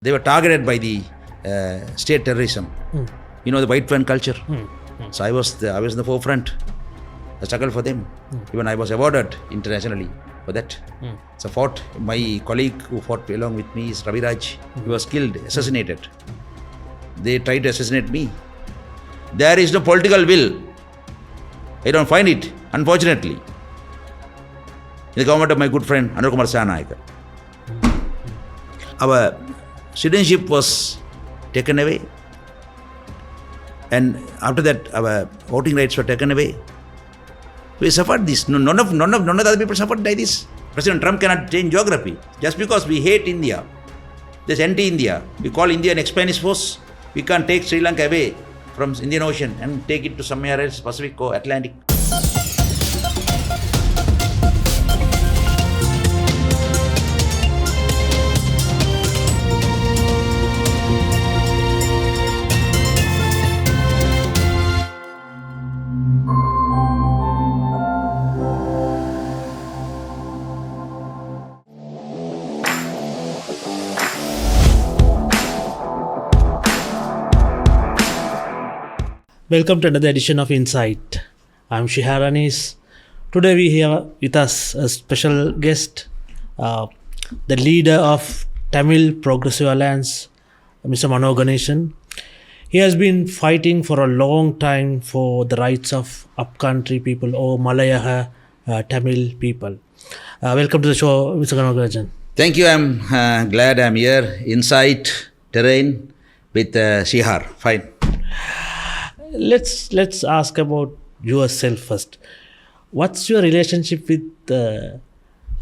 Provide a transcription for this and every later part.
They were targeted by the state terrorism. You know, the white friend culture. So I was in the forefront. I struggled for them. Even I was awarded internationally for that. So fought. My colleague who fought along with me is Raviraj. He was killed, assassinated. They tried to assassinate me. There is no political will. I don't find it, unfortunately. In the government of my good friend Anur Kumar Sanayakar. Our citizenship was taken away, and after that our voting rights were taken away. We suffered this. None of the other people suffered like this. President Trump cannot change geography just because we hate India. This anti-India. We call India an ex-Spanish force. We can't take Sri Lanka away from Indian Ocean and take it to somewhere else, Pacific or Atlantic. Welcome to another edition of Insight. I'm Shihar Anis. Today we have with us a special guest, the leader of Tamil Progressive Alliance, Mr. Mano Ganesan. He has been fighting for a long time for the rights of Upcountry people or Malaiyaha Tamil people. Welcome to the show, Mr. Mano Ganesan. Thank you. I'm glad I'm here. Insight terrain with Shihar. Fine. Let's ask about yourself first. What's your relationship with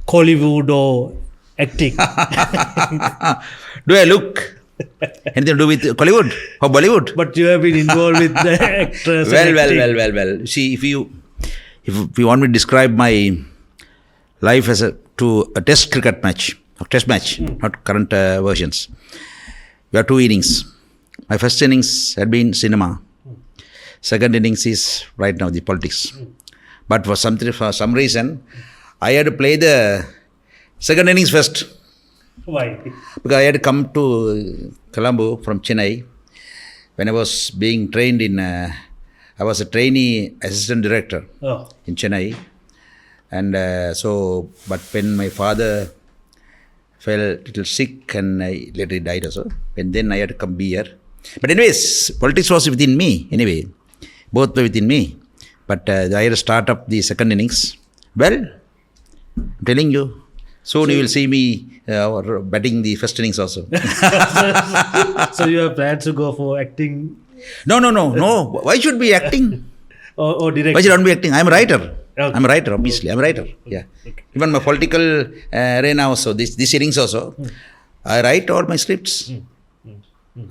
Hollywood or acting? Do I look anything to do with Hollywood or Bollywood? But you have been involved with the actors. Well. See, if you want me to describe my life as a test cricket match, not current versions, we have two innings. My first innings had been cinema. Second innings is right now the politics. But for some reason, I had to play the second innings first. Why? Because I had to come to Colombo from Chennai. When I was being trained I was a trainee assistant director in Chennai. And but when my father fell a little sick and I later died also, and then I had to come be here. But anyways, politics was within me anyway. Both were within me. But I had to start up the second innings. Well, I'm telling you, soon you will see me batting the first innings also. So you have plans to go for acting? No. Why should be acting? or directing? Why should I not be acting? I'm a writer. Okay. I'm a writer, obviously. I'm a writer. Yeah. Okay. Even my political arena also, this innings also, I write all my scripts.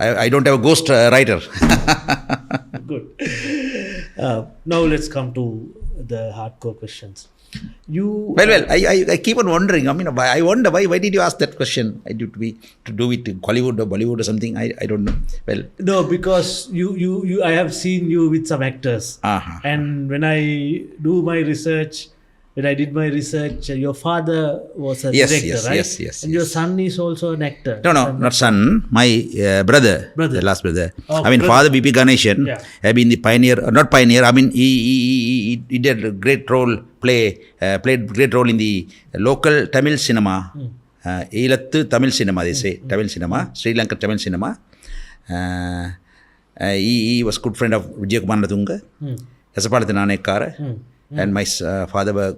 I don't have a ghost writer. Good. Now let's come to the hardcore questions. I keep on wondering. I mean, I wonder why did you ask that question? I do to do with Hollywood or Bollywood or something. I don't know. Well, no, because you I have seen you with some actors, and when I did my research, your father was a director, right? Yes. And your son is also an actor. No, not son. My brother, the last brother. Oh, I mean, brother. Father B.P. Ganesan have been the pioneer, not pioneer. I mean, he did a great role. Played great role in the local Tamil cinema. Elathu Tamil cinema, they say. Tamil cinema, Sri Lankan Tamil cinema. He was good friend of Vijay Kumar Natunga, Hesapalathan Nanekkara, and my father were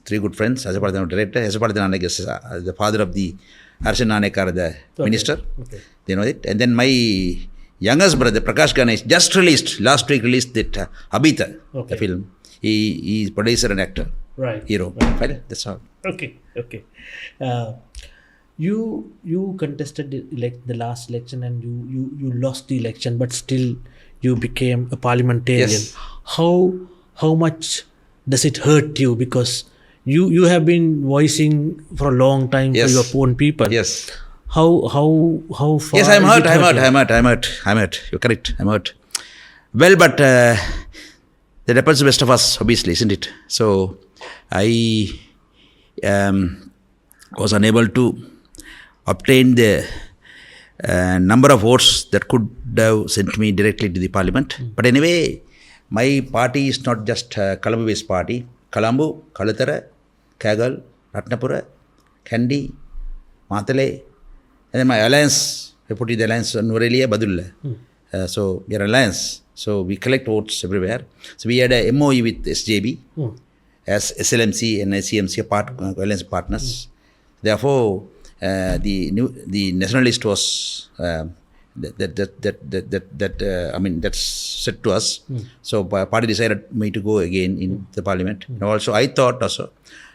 three good friends. Hesapalathan director, Hesapalathan Nanek is the father of the Harshan Nanekkara, the minister. Okay. They know it. And then my youngest brother, Prakash Ganesh, just last week released that Abhita, the film. He is producer and actor. Right. Hero. Right. That's all. Okay. You contested the last election and you lost the election, but still you became a parliamentarian. Yes. How much does it hurt you? Because you have been voicing for a long time for your own people. Yes. How far? Yes, I'm hurt. You're correct. I'm hurt. Well, but that happens to the best of us, obviously, isn't it? So I was unable to obtain the number of votes that could have sent me directly to the parliament. But anyway, my party is not just Colombo-based party. Colombo, Kaluthara, Kagal, Ratnapura, Kandy, Matale, and then my alliance, I put the alliance on Nurelia, Badulla. So we are alliance. So we collect votes everywhere. So we had a MOU with SJB as SLMC and SCMC alliance partners. Therefore, the nationalist was that's said to us. So party decided me to go again in the parliament. And also I thought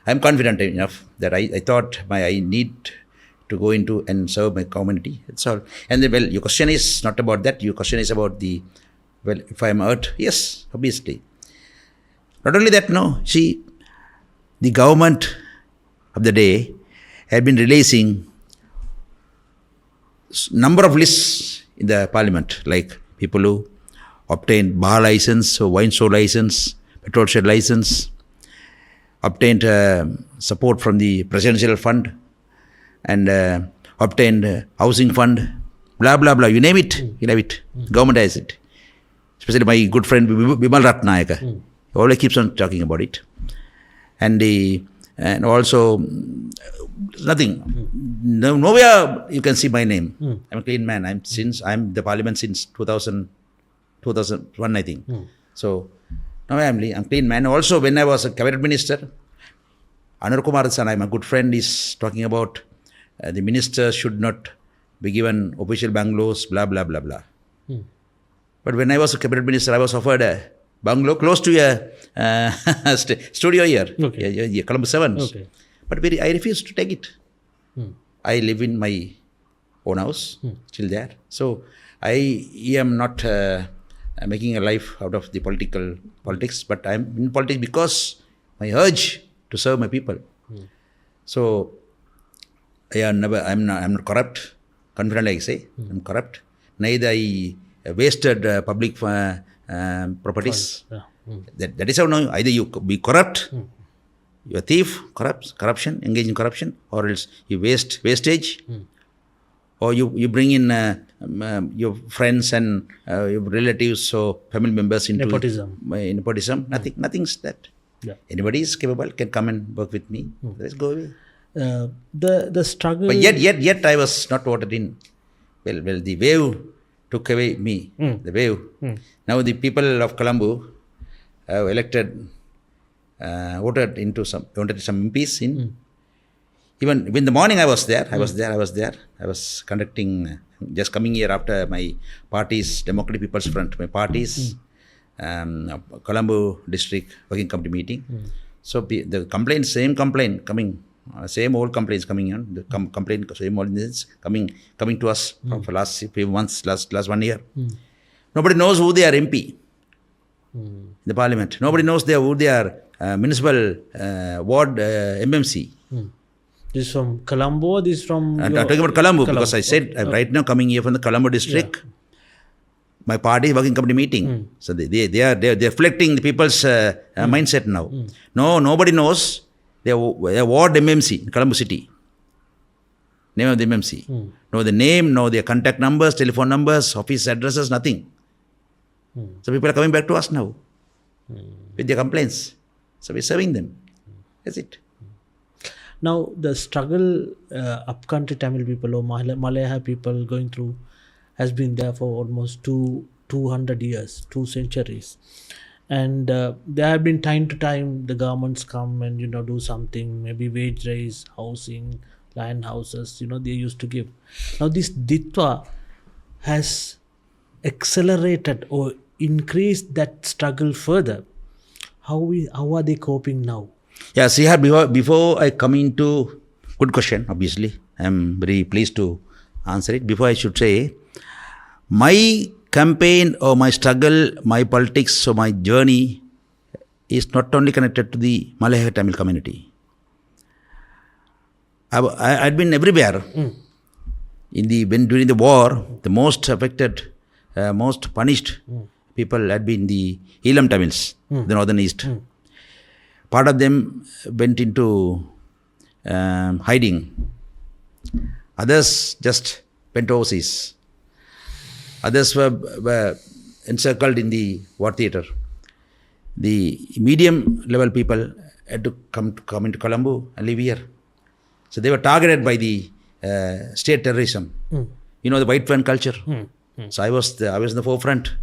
I'm confident enough that I thought I need to go into and serve my community. That's all. And then, your question is not about that. Your question is about if I'm hurt, yes, obviously. Not only that, no. See, the government of the day had been releasing number of lists in the parliament, like people who obtained bar license, or wine store license, petrol shed license, obtained support from the presidential fund, and obtained housing fund, blah, blah, blah. You name it, you have it. Government has it. Especially my good friend Bimal Ratnayaka. He always keeps on talking about it. And also, nothing. Nowhere you can see my name. I'm a clean man. I'm the parliament since 2001, I think. So, now I'm a clean man. Also, when I was a cabinet minister, Anur Kumar Sanai, my good friend, is talking about the minister should not be given official bungalows, blah, blah, blah, blah. But when I was a cabinet minister, I was offered a bungalow close to a studio here, Colombo 7. Okay. But I refused to take it. I live in my own house, still there. So I am not making a life out of the politics, but I'm in politics because my urge to serve my people. So I'm not corrupt. Confident, I say, I'm corrupt. Neither I wasted public properties. That is how now either you be corrupt, you're a thief, corruption, engage in corruption, or else you wastage, or you bring in your friends and your relatives or family members into nepotism. Nothing's that. Yeah. Anybody is capable can come and work with me. Let's go away. The struggle. But yet I was not voted in. Well, the wave took away me. The wave. Now the people of Colombo have voted into some MPs in. Even in the morning I was there. I was conducting, just coming here after my party's Democratic People's Front, my party's Colombo District Working Committee meeting. So the same complaint coming. Same old complaints coming on. The complaint, same old things coming to us for last few months, last 1 year. Nobody knows who they are MP in the parliament. Nobody knows who they are municipal ward MMC. This is from Colombo. This is from. I'm talking about Colombo because I said I'm right now coming here from the Colombo district. Yeah. My party working committee meeting. So they are reflecting the people's mindset now. No, nobody knows. They are ward MMC in Colombo City. Name of the MMC. No the name, no their contact numbers, telephone numbers, office addresses, nothing. So people are coming back to us now with their complaints. So we're serving them. That's it. Now the struggle upcountry Tamil people or Malaiyaha people going through has been there for almost 200 years, 2 centuries. And there have been time to time the governments come and do something, maybe wage raise, housing, land houses, they used to give. Now this Ditwa has accelerated or increased that struggle further. How are they coping now? Yeah, see, before I come into, good question, obviously. I'm very pleased to answer it. Before I should say, my campaign or my struggle, my politics or my journey is not only connected to the Malaiyaha Tamil community. I'd been everywhere. During the war, the most affected, most punished people had been the Elam Tamils, the northern east. Part of them went into hiding. Others just went overseas. Others were encircled in the war theatre. The medium level people had to come into Colombo and live here. So they were targeted by the state terrorism. You know, the white fan culture. So I was in the forefront.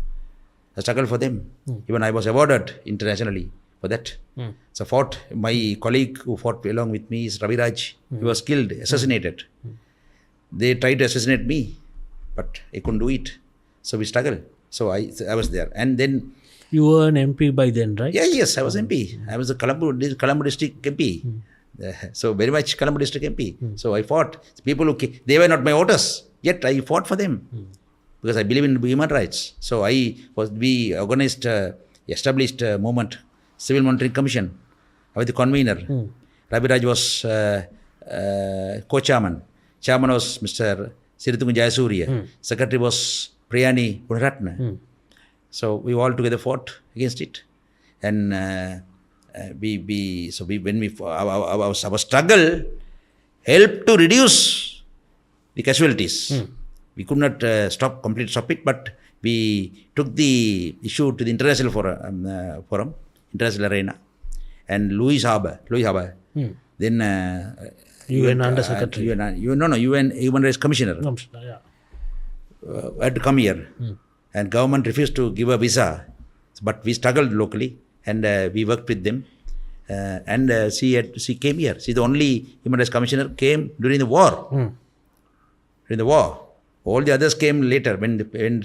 I struggled for them. Even I was awarded internationally for that. So my colleague who fought along with me is Raviraj. He was killed, assassinated. They tried to assassinate me, but I couldn't do it. So we struggled. So I was there. And then... You were an MP by then, right? Yes, I was MP. I was a Colombo district MP. So very much Colombo district MP. So I fought. People they were not my voters, yet I fought for them because I believe in human rights. So we organized, established a movement, Civil Monitoring Commission. I was the convener. Raviraj was co-chairman. Chairman was Mr. Siritungu Jayasuriya. Secretary was Priyani Gunaratna. So we all together fought against it, and our struggle helped to reduce the casualties. We could not completely stop it, but we took the issue to the international forum, international arena, and Louis Haber, then UN Under Secretary, UN Human Rights Commissioner, had to come here. And government refused to give a visa, but we struggled locally, and we worked with them. She came here. She the only Human Rights Commissioner came during the war. During the war, all the others came later when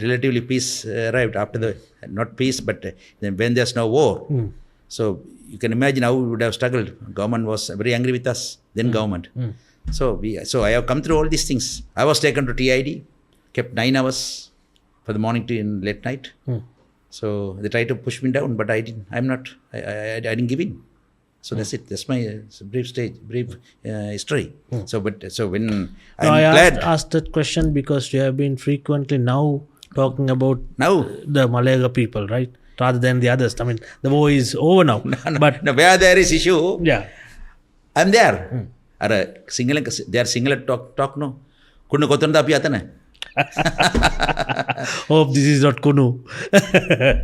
relatively peace arrived. After not peace, but when there's no war. So you can imagine how we would have struggled. Government was very angry with us. Then government. So I have come through all these things. I was taken to TID, kept 9 hours. For the morning to late night. So they tried to push me down, but I didn't. I didn't give in. So that's it. That's my brief history. So when I asked that question because you have been frequently now talking about the Malaiyaha people, right? Rather than the others. I mean, the war is over now. But where there is issue, I'm there. Hmm. They are single talk no. Kunnu kothanda api atana. Hope this is not Kunu.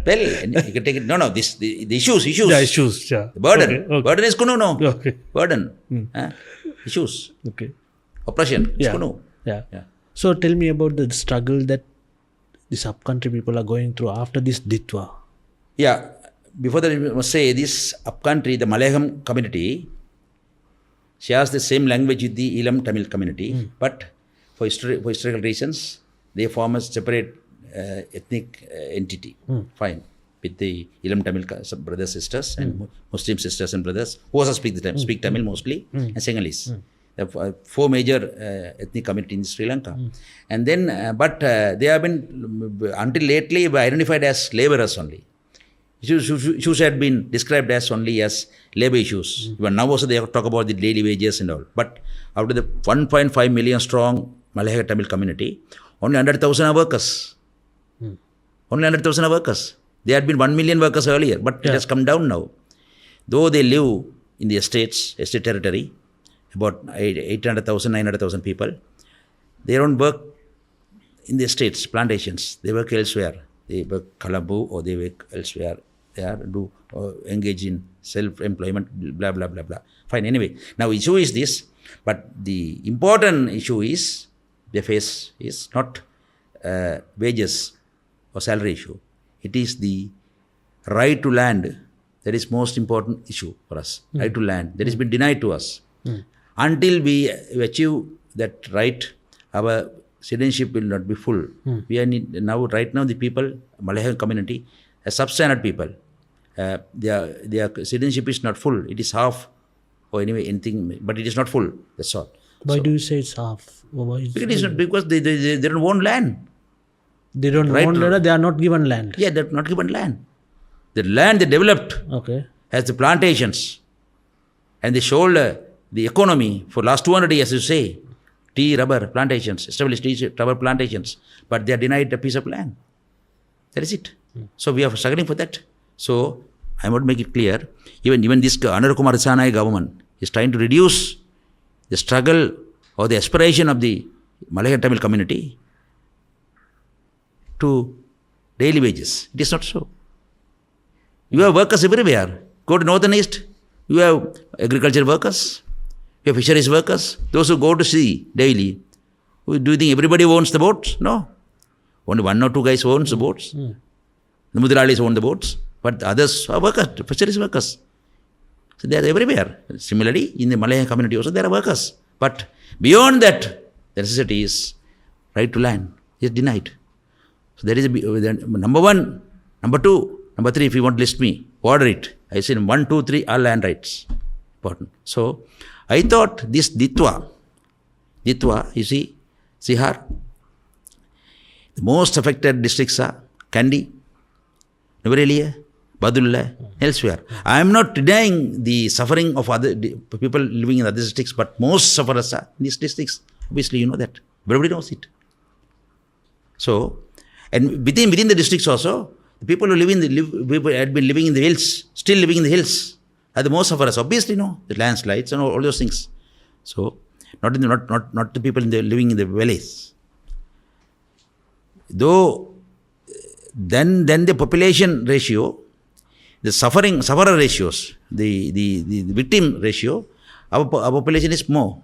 Well, you can take it. No, the issues. The issues, yeah. The burden. Okay. Burden is Kunu, no. Okay. Burden. Issues. Okay. Oppression is Yeah. Kunu. Yeah. So tell me about the struggle that these upcountry people are going through after this Ditwa. Yeah. Before that, I must say this upcountry, the Malayalam community, shares the same language with the Elam Tamil community, but for historical reasons, they form a separate ethnic entity. Fine. With the Elam Tamil brothers, sisters, and Muslim sisters and brothers, who also speak Tamil mostly, and Sinhalese. There are 4 major ethnic communities in Sri Lanka. And then, but they have been, until lately, identified as laborers only. Issues had been described as only as labor issues. Even now also they talk about the daily wages and all. But out of the 1.5 million strong Malaiyaha Tamil community, only 100,000 are workers. Only 100,000 are workers. There had been 1 million workers earlier, but it has come down now. Though they live in the estate territory, about 800,000, 900,000 people, they don't work in the estates, plantations. They work elsewhere. They work Colombo or they work elsewhere. They engage in self-employment, blah, blah, blah, blah. Fine, anyway. Now, issue is this, but the important issue is, they face is not wages or salary issue. It is the right to land. That is most important issue for us. Right to land. That has been denied to us. Until we achieve that right, our citizenship will not be full. We are right now the people, Malaiyaha community, are substandard people. Their citizenship is not full. It is half, or anyway anything, but it is not full. That's all. Why do you say it's half? Because they don't own land. They don't own land. They are not given land. Yeah, they're not given land. The land they developed as the plantations, and they shoulder the economy for last 200 years. You say. Tea, rubber plantations, established tea, rubber plantations, but they are denied a piece of land. That is it. So we are struggling for that. So I want to make it clear, even this Anura Kumar Dissanayake government is trying to reduce the struggle or the aspiration of the Malaiyaha Tamil community to daily wages. It is not so. You have workers everywhere. Go to northern east, you have agriculture workers, you have fisheries workers, those who go to sea daily. Do you think everybody owns the boats? No. Only one or two guys owns the boats. The Mudiralis own the boats, but the others are workers, fisheries workers. So they are everywhere. Similarly, in the Malaiyaha community also there are workers. But beyond that, the necessity is right to land is denied. So there is number one, number two, number three, if you want to list me, order it. I said 1, 2, 3 are land rights. Important. So I thought this Ditwa, you see, Sihar, the most affected districts are Kandy, Nuvareliya, Badulla, elsewhere. I am not denying the suffering of other people living in other districts, but most sufferers are in these districts. Obviously, you know that. Everybody knows it. So, and within the districts also, the people who people had been living in the hills, still living in the hills, are the most sufferers. Obviously, no, the landslides and all those things. So, not the people living in the valleys. Though, then the population ratio, the sufferer ratios, the victim ratio, our population is more.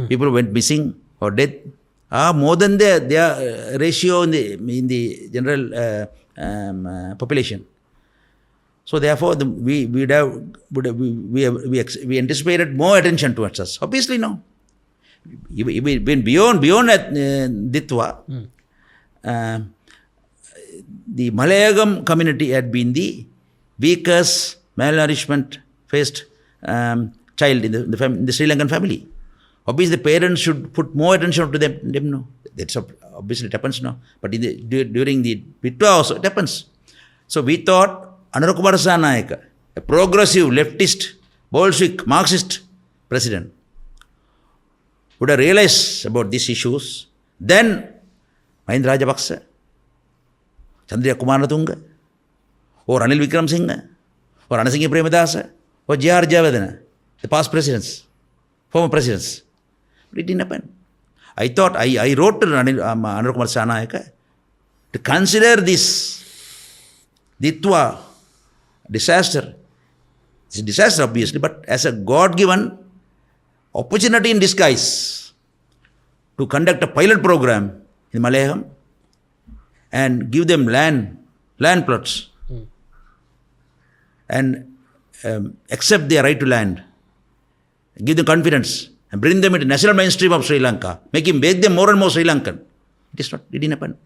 People went missing or dead are more than their ratio in the general population. So therefore, we anticipated more attention towards us. Obviously, no. Beyond Ditwa, the Malayalam community had been the weakest, malnourishment faced child in the Sri Lankan family. Obviously, the parents should put more attention to them. No, that's obviously it happens now. But during the Ditwa also it happens. So we thought Anurakkumar Sanayaka, a progressive, leftist, Bolshevik, Marxist president, would have realized about these issues. Then Mahinda Rajapaksa, Chandriya Kumaratunga, or Ranil Wickremesinghe, or Anasinghe Premadasa, or J.R. Javadana, the past presidents, former presidents. But it didn't happen. I thought, I wrote to Anurakkumar Sanayaka to consider this Ditwa disaster. It's a disaster, obviously, but as a God-given opportunity in disguise to conduct a pilot program in Malayalam and give them land plots and accept their right to land, give them confidence and bring them into national mainstream of Sri Lanka, make them more and more Sri Lankan. It didn't happen.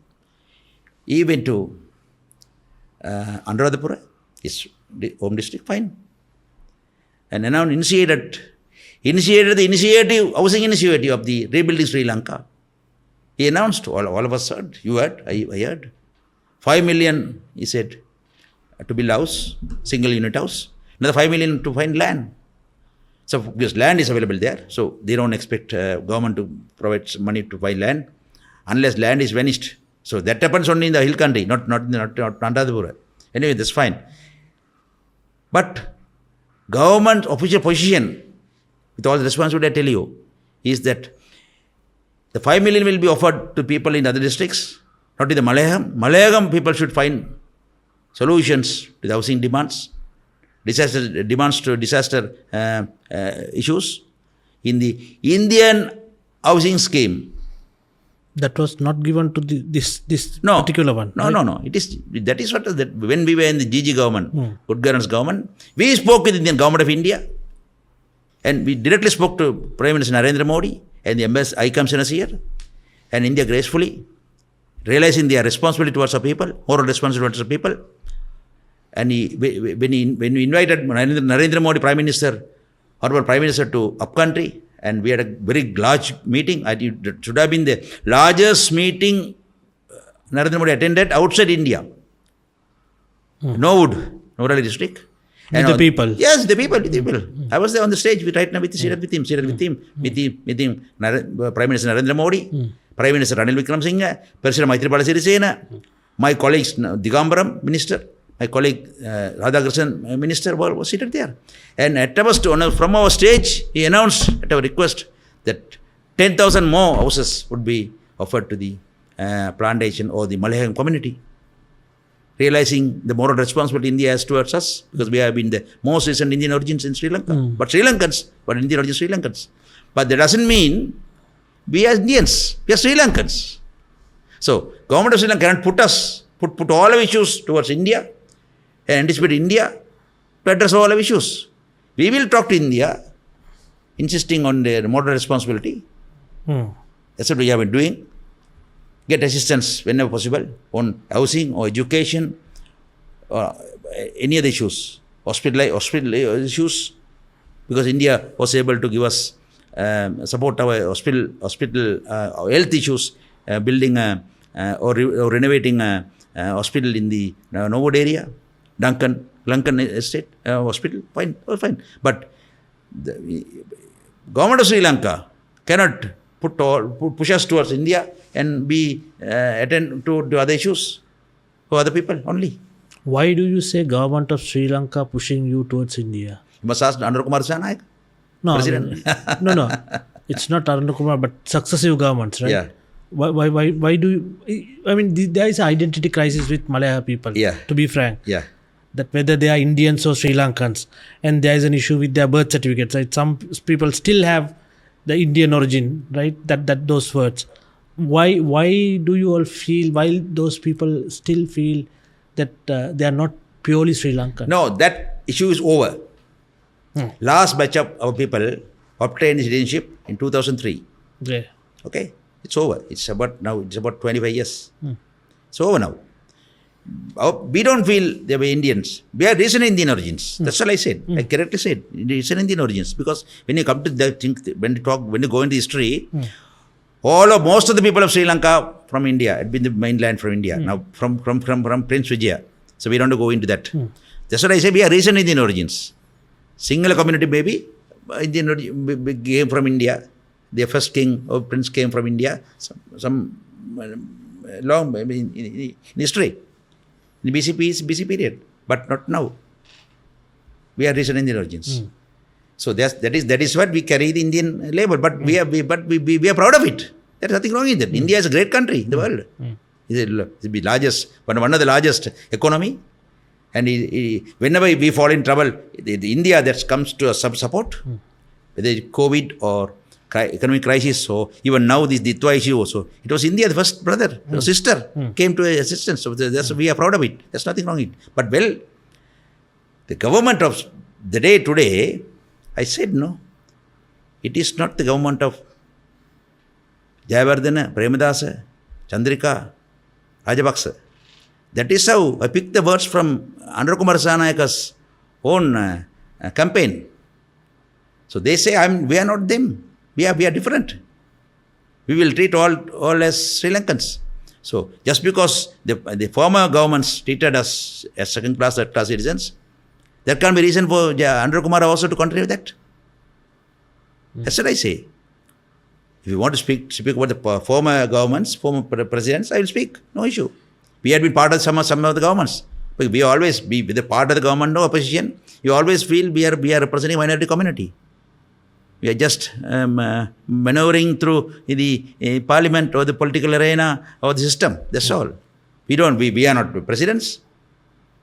Even to Anuradhapura, his home district, fine. And now initiated the housing initiative of the rebuilding Sri Lanka. He announced, all of us heard, you heard, I heard. 5 million, he said, to build house, single unit house. Another 5 million to find land. So because land is available there, so they don't expect government to provide money to buy land unless land is vanished. So that happens only in the hill country, not Anuradhapura. Anyway, that's fine. But government official position, with all the responsibility I tell you, is that the 5 million will be offered to people in other districts, not in the Malayalam. Malayalam people should find solutions to the housing demands, disaster issues in the Indian housing scheme. That was not given to this particular one. No, right? no. That is what when we were in the GG government, Udgaran's government, we spoke with the Indian government of India, and we directly spoke to Prime Minister Narendra Modi and the High Commissioners here, and India gracefully, realizing their responsibility towards our people, moral responsibility towards our people, and when we invited Narendra Modi, Prime Minister, Honorable Prime Minister to Upcountry, and we had a very large meeting. It should have been the largest meeting Narendra Modi attended outside India. Norwood, Norali district. And the people. Yes, the people. I was there on the stage. We right now seated with him. Meeting Prime Minister Narendra Modi, Prime Minister Ranil Wickremesinghe, President Maithripala Sirisena, my colleagues Digambaram, Minister, my colleague Radhakrishnan, Minister, was seated there. And from our stage, he announced at our request that 10,000 more houses would be offered to the plantation or the Malaiyaha community. Realizing the moral responsibility India has towards us, because we have been the most recent Indian origins in Sri Lanka. But Sri Lankans, but Indian origin Sri Lankans. But that doesn't mean we are Indians. We are Sri Lankans. So, government of Sri Lanka cannot put all our issues towards India and anticipate India to address all our issues. We will talk to India, insisting on their moral responsibility. That's what we have been doing. Get assistance whenever possible on housing or education or any other issues, hospital issues, because India was able to give us support our hospital health issues, building or renovating a hospital in the Novod area, Lankan estate hospital. Fine. But the government of Sri Lanka cannot push us towards India and be attend to other issues for other people only. Why do you say government of Sri Lanka pushing you towards India? You must ask Kumar Sanayaka. No, President. no. It's not Arun Kumar, but successive governments, right? Yeah. Why do you, I mean, there is an identity crisis with Malaiyaha people, to be frank. Yeah. That whether they are Indians or Sri Lankans, and there is an issue with their birth certificates, right? Some people still have the Indian origin, right? That those words. Why do you all feel, while those people still feel that they are not purely Sri Lankan? No, that issue is over. Last batch of our people obtained citizenship in 2003. Yeah. Okay, it's over. It's about 25 years. It's over now. We don't feel they were Indians. We are recent Indian origins. That's all I said. I correctly said. Recent Indian origins. Because when you come to that thing, when you go into history, most of the people of Sri Lanka from India had been the mainland from India. Now from Prince Vijaya. So we don't want to go into that. That's what I say. We are recent Indian origins. Single community maybe Indian came from India. Their first king or prince came from India. Some long in history. In BC period, but not now. We are recent Indian origins. So that is what we carry the Indian label. But we are proud of it. There's nothing wrong in that. India is a great country in the world. It's the largest, one of the largest economy. And whenever we fall in trouble, the India that comes to us support, whether it's COVID or economic crisis, so even now this Ditwa issue also, it was India, the first brother, sister came to assistance. So we are proud of it. There's nothing wrong in it. But the government of the day today, I said no, it is not the government of Jayavardhana, Premadasa, Chandrika, Rajapaksa. That is how I picked the words from Arun Kumar Sanayaka's own campaign. So they say we are not them. We are different. We will treat all as Sri Lankans. So just because the former governments treated us as second class, third class citizens, there can't be reason for Arun Kumar also to continue that. That's what I say. If you want to speak about the former governments, former presidents, I will speak. No issue. We had been part of some of the governments. But we always be with a part of the government, no opposition. You always feel we are representing minority community. We are just maneuvering through the parliament or the political arena or the system. That's all. We are not presidents.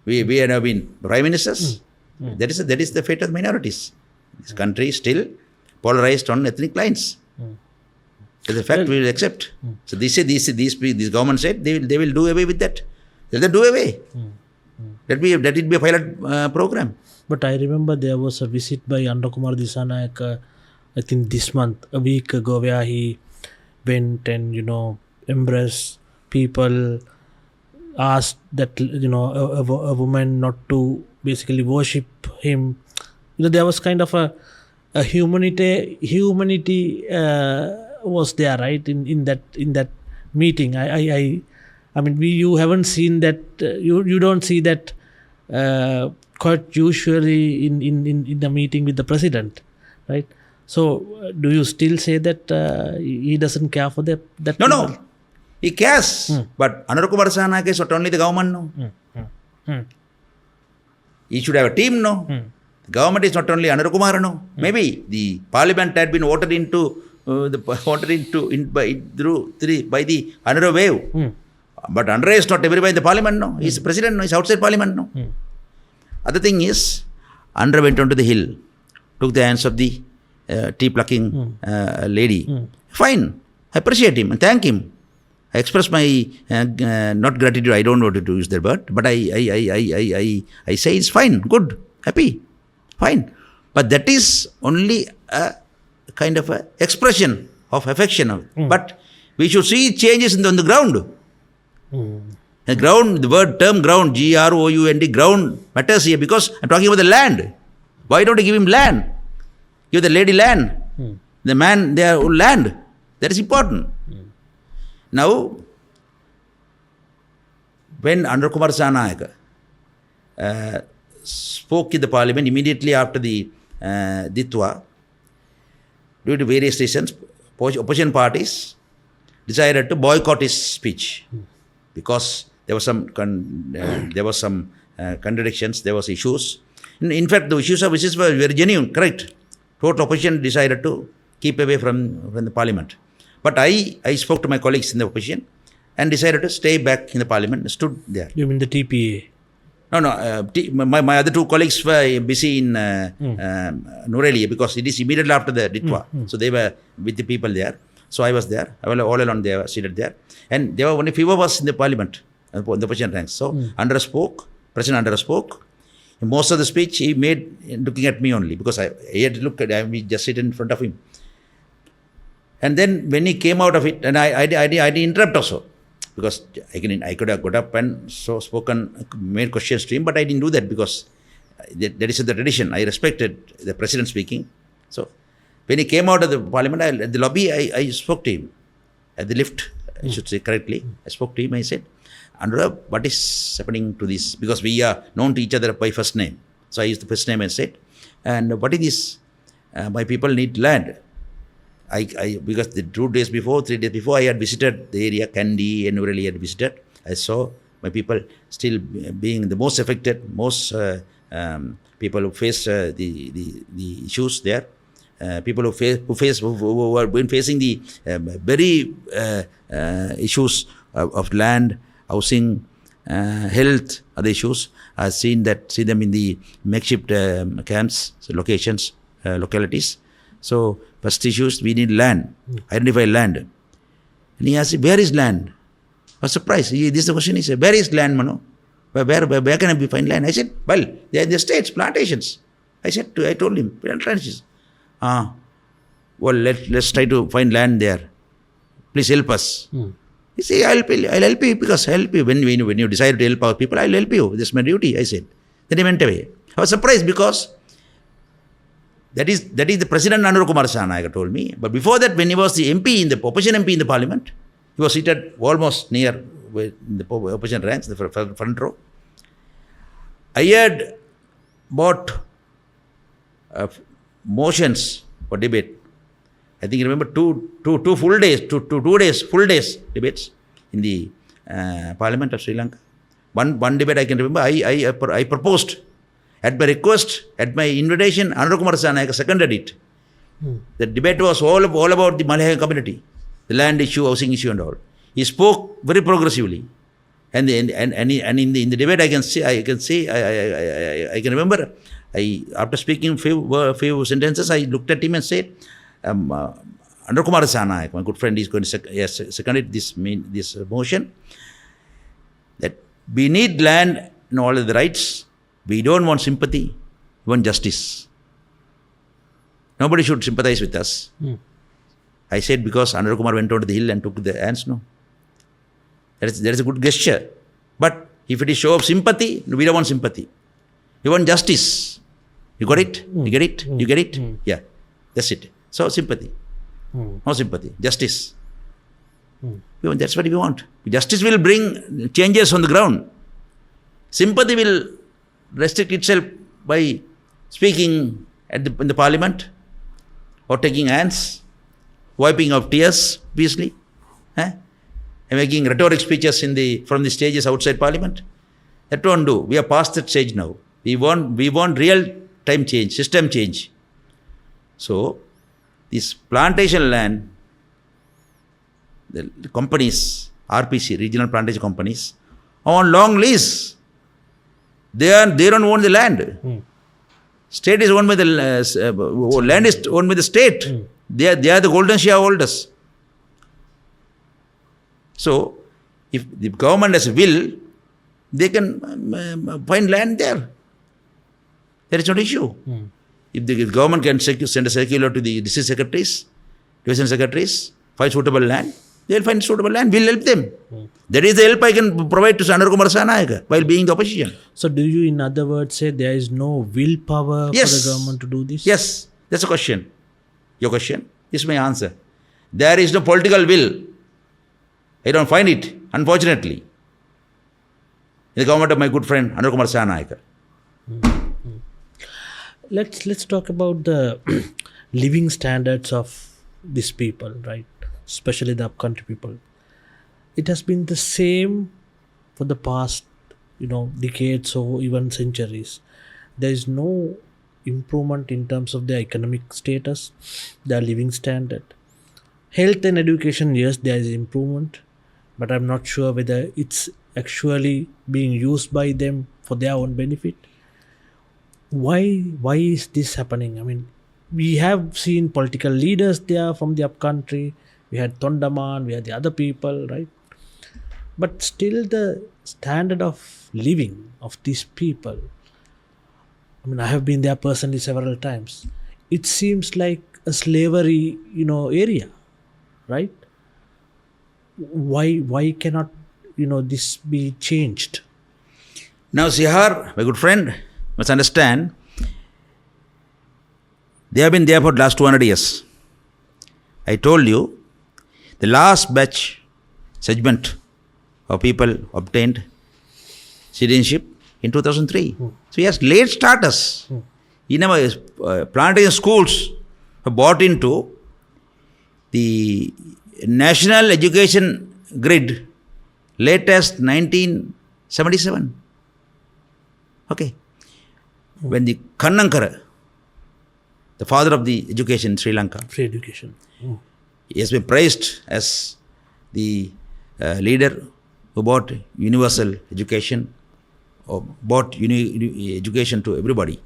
We have been prime ministers. That is the fate of minorities. This country is still polarized on ethnic lines. That's a fact we will accept. So this government said they will do away with that. Let them do away. Let it be a pilot program. But I remember there was a visit by Arun Kumar Sanayaka, I think this month, a week ago, where he went and, embraced people, asked that, a woman not to basically worship him. There was kind of a humanity was there, right, in that meeting. I mean, you haven't seen that. You don't see that quite usually in the meeting with the president, right? So, do you still say that he doesn't care for that? No. He cares. But Arun Kumar Sanayaka is not only the government, no. He should have a team, no. The government is not only Arun Kumar, no. Maybe the parliament had been voted into wanted by the another wave. But Andhra is not everybody in the parliament, no. He's the president, no. He's outside parliament, no. Other thing is, Andhra went onto the hill, took the hands of the tea plucking lady. Fine. I appreciate him and thank him. I express my not gratitude. I don't know to use that word, but I say it's fine, good, happy, fine. But that is only a kind of a expression of affection. But we should see changes on the ground. The ground, the term ground, ground, ground matters here because I'm talking about the land. Why don't I give him land? Give the lady land. The man their land. That is important. Now, when Andhra Kumar Sanayaka spoke in the parliament immediately after the Ditwa, due to various reasons, opposition parties decided to boycott his speech because there was some contradictions, there was issues. In fact, the issues of which were very genuine, correct. Total opposition decided to keep away from the parliament. But I spoke to my colleagues in the opposition and decided to stay back in the parliament and stood there. You mean the TPA? No. My other two colleagues were busy in Nurelia because it is immediately after the Ditwa. So they were with the people there. So I was there. I was all alone there, seated there. And there were only few of us in the parliament, in the opposition ranks. So President Andhra spoke. Most of the speech he made looking at me only because he had to look at me, just sit in front of him. And then when he came out of it, and I didn't interrupt also. Because I could have got up and made questions to him, but I didn't do that because that is the tradition. I respected the president speaking. So when he came out of the parliament, at the lobby, I spoke to him. At the lift, I should say correctly. I spoke to him. I said, Andhra, what is happening to this? Because we are known to each other by first name. So I used the first name and said, and what is this? My people need land. Because the 3 days before, I had visited the area, Kandy and Nureli had visited. I saw my people still being the most affected, most people who face the issues there. People who have been facing the very issues of land, housing, health, other issues. I've see them in the makeshift camps, locations, localities. So first issues, we need land, identify land. And he asked, where is land? I was surprised. This is the question. He said, where is land, Mano? Where can I find land? I said, well, they are in the states, plantations. I told him, plantations. Well, let's try to find land there. Please help us. He said, I'll help you because I'll help you. When you decide to help our people, I'll help you. This is my duty, I said. Then he went away. I was surprised because that is the President Andhra Kumar Sanayaka told me. But before that, when he was the MP, opposition MP in the parliament, he was seated almost near in the opposition ranks, the front row. I had bought motions for debate. I think you remember two full days debates in the Parliament of Sri Lanka. One debate I can remember. I proposed at my request, at my invitation. Andhra Kumar Sanayaka seconded it. The debate was all about the Malaiyaha community, the land issue, housing issue, and all. He spoke very progressively, and in the debate I can remember. After speaking few sentences, I looked at him and said, Andhra Kumar Sanayaka, my good friend, is going to second this motion that we need land and all of the rights. We don't want sympathy, we want justice. Nobody should sympathize with us. I said because Andhra Kumar went on to the hill and took the hands, no. That is a good gesture. But if it is show of sympathy, we don't want sympathy. We want justice. You got it? You get it? You get it? Yeah, that's it. So sympathy. No sympathy. Justice. That's what we want. Justice will bring changes on the ground. Sympathy will restrict itself by speaking in the parliament or taking hands, wiping of tears, obviously, and making rhetoric speeches from the stages outside parliament. That won't do. We are past that stage now. We want real time change, system change. So this plantation land, the companies, RPC, regional plantation companies, on long lease. They don't own the land. State is owned by the land is owned by the state. They are the golden shareholders. So, if the government has a will, they can find land there. There is no issue. If the government can send a circular to the district secretaries, division secretaries, find suitable land, they will find suitable land. We will help them. That is the help I can provide to Sri Lankan while being the opposition. So, do you, in other words, say there is no willpower for the government to do this? Yes, that's a question. Your question is my answer. There is no political will. I don't find it, unfortunately, in the government of my good friend Anur Kumar Sanayaka. Let's talk about the living standards of these people, right? Especially the upcountry people. It has been the same for the past, decades or even centuries. There is no improvement in terms of their economic status, their living standard. Health and education, yes, there is improvement, but I'm not sure whether it's actually being used by them for their own benefit. Why is this happening? I mean, we have seen political leaders there from the upcountry. We had Tondaman, we had the other people, right? But still the standard of living of these people, I mean, I have been there personally several times. It seems like a slavery, area, right? Why cannot, this be changed? Now, Sihar, my good friend, must understand, they have been there for the last 200 years. I told you, the last batch segment of people obtained citizenship in 2003. So, yes, late starters. In our plantation schools have bought into the national education grid latest 1977. Okay. When the Kannankara, the father of the education in Sri Lanka, Free education. he has been praised as the leader who brought universal education or brought education to everybody.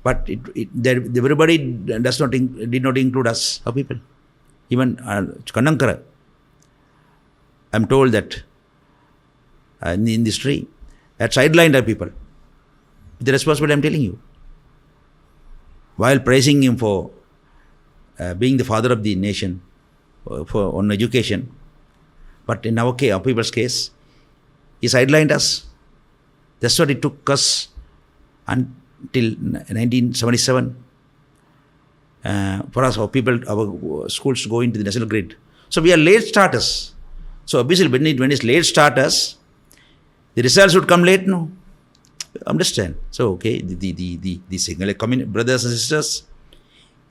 But everybody did not include us, our people. Even Kannankara, I'm told that in the industry, had sidelined our people. The responsibility I'm telling you. While praising him for being the father of the nation on education, but in our people's case, he sidelined us. That's what it took us until 1977 for us, our people, our schools to go into the national grid. So we are late starters. So obviously when it's late starters, the results would come late, no? Understand? So, okay, the Sinhala community brothers and sisters,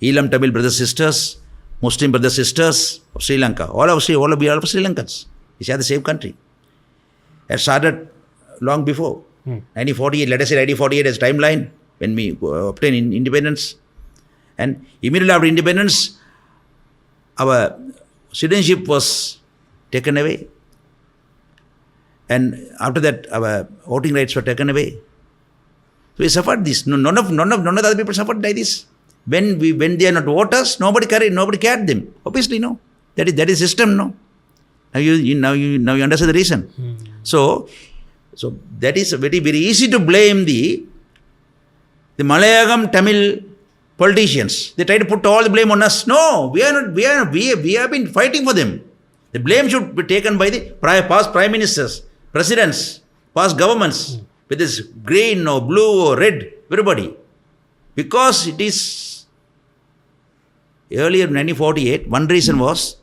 Elam Tamil brothers and sisters, Muslim brothers and sisters of Sri Lanka, all of Sri Lankans. We share the same country. It started long before. 1948, let us say 1948 as timeline, when we obtained independence. And immediately after independence, our citizenship was taken away. And after that, our voting rights were taken away. So we suffered this. None of the other people suffered like this. When they are not voters, nobody cared them. Obviously, no. That is system, no. Now you understand the reason. So that is very, very easy to blame the Malayalam Tamil politicians. They try to put all the blame on us. No, we have been fighting for them. The blame should be taken by the past prime ministers, presidents, past governments, whether it's green or blue or red, everybody. Because it is earlier in 1948, one reason was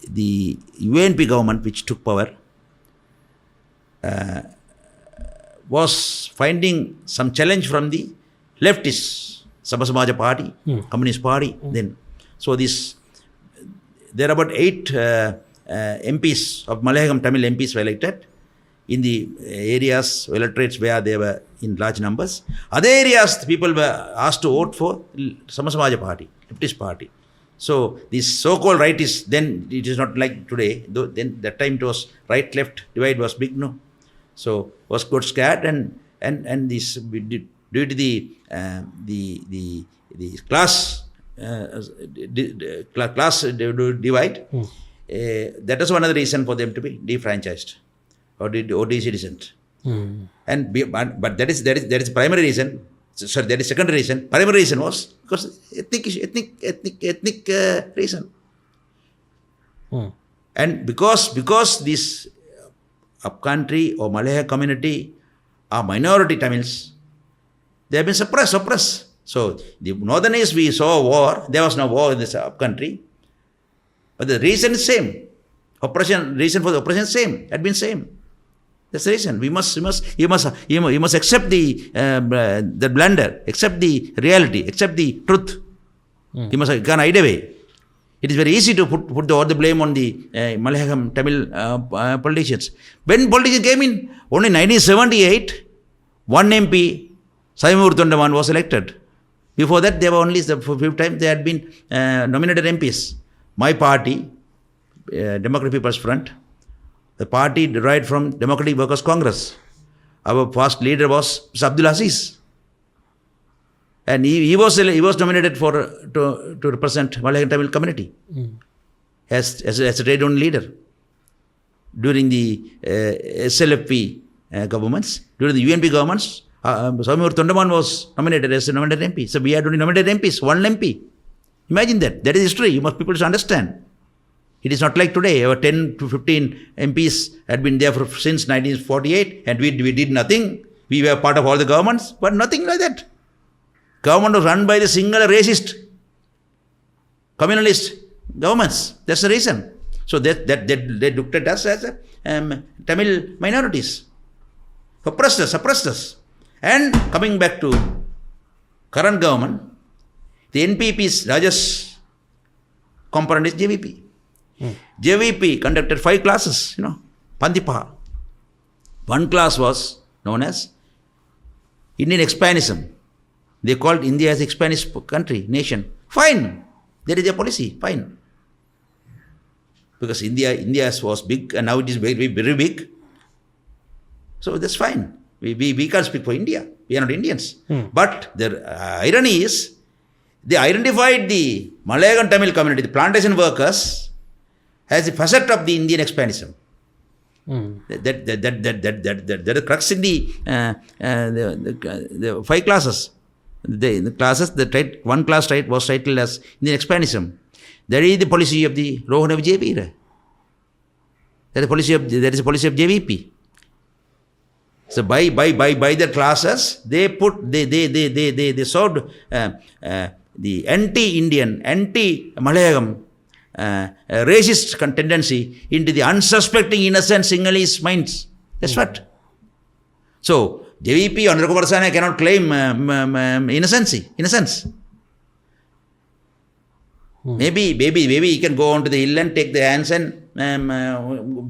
the UNP government which took power was finding some challenge from the leftists, Sabha Samaja Party, Communist Party. Then, so there are about 8 MPs of Malayalam Tamil MPs were elected. in the areas, electorates where they were in large numbers. Other areas, the people were asked to vote for Samasamaja party, leftist party. So this so-called right is then, it is not like today. Though then that time it was right-left divide was big, no. So was got scared and this due to the class class divide. That is one of the reason for them to be defranchised or de-citizened. But that is primary reason. Sorry, that is secondary reason. Primary reason was because ethnic reason. And because this upcountry or Malaiyaha community are minority Tamils, they have been suppressed. So the northerners, we saw war. There was no war in this upcountry, but the reason is same. Reason for the oppression same. Had been same. That's the reason. You must accept the blunder, accept the reality, accept the truth. You can't hide away. It is very easy to put all the blame on the Malaiyalam Tamil politicians. When politicians came in, only 1978, one MP, Saimurthandaman, was elected. Before that, they were only the fifth time they had been nominated MPs. My party, Democratic People's Front, the party derived from Democratic Workers' Congress. Our first leader was Abdul Aziz. And he was nominated to represent Malayalam Tamil community as a trade-on leader during the SLFP governments. During the UNP governments, Saimurthandaman was nominated as a nominated MP. So we had only nominated MPs, one MP. Imagine that. That is history. People should understand. It is not like today. Our 10 to 15 MPs had been there since 1948 and we did nothing. We were part of all the governments, but nothing like that. Government was run by the single racist, communalist governments. That's the reason. So they looked at us as Tamil minorities. Suppressed us. And coming back to current government, the NPP's largest component is JVP. JVP conducted 5 classes, Pandipa. One class was known as Indian expansionism. They called India as Spanish country, nation. Fine. That is their policy. Fine. Because India was big and now it is very, very big. So that's fine. We can't speak for India. We are not Indians. But the irony is, they identified the Malayalam Tamil community, the plantation workers, as a facet of the Indian expansionism. That the crux in the 5 classes. The classes, one class was titled as Indian expansionism. That is the policy of the Rohana Vijayveera. That is the policy of JVP. So by the classes, they sowed the anti-Indian, anti-Malayalam racist tendency into the unsuspecting innocent Sinhalese minds. That's what. So JVP under Kumarasana cannot claim innocence. Maybe he can go on to the hill and take the hands and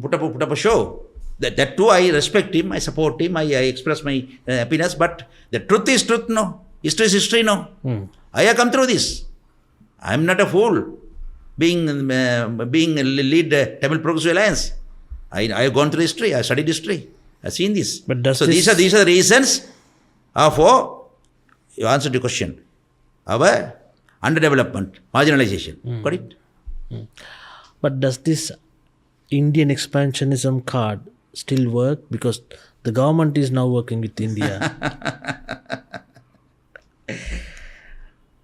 put up a show. That too, I respect him, I support him, I express my happiness. But the truth is truth, no. History is history, no. I have come through this. I am not a fool. Being lead Tamil Progressive Alliance, I have gone through history. I studied history. I have seen this. So these are the reasons for you answered the question. Our underdevelopment, marginalization. Got it? But does this Indian expansionism card still work? Because the government is now working with India.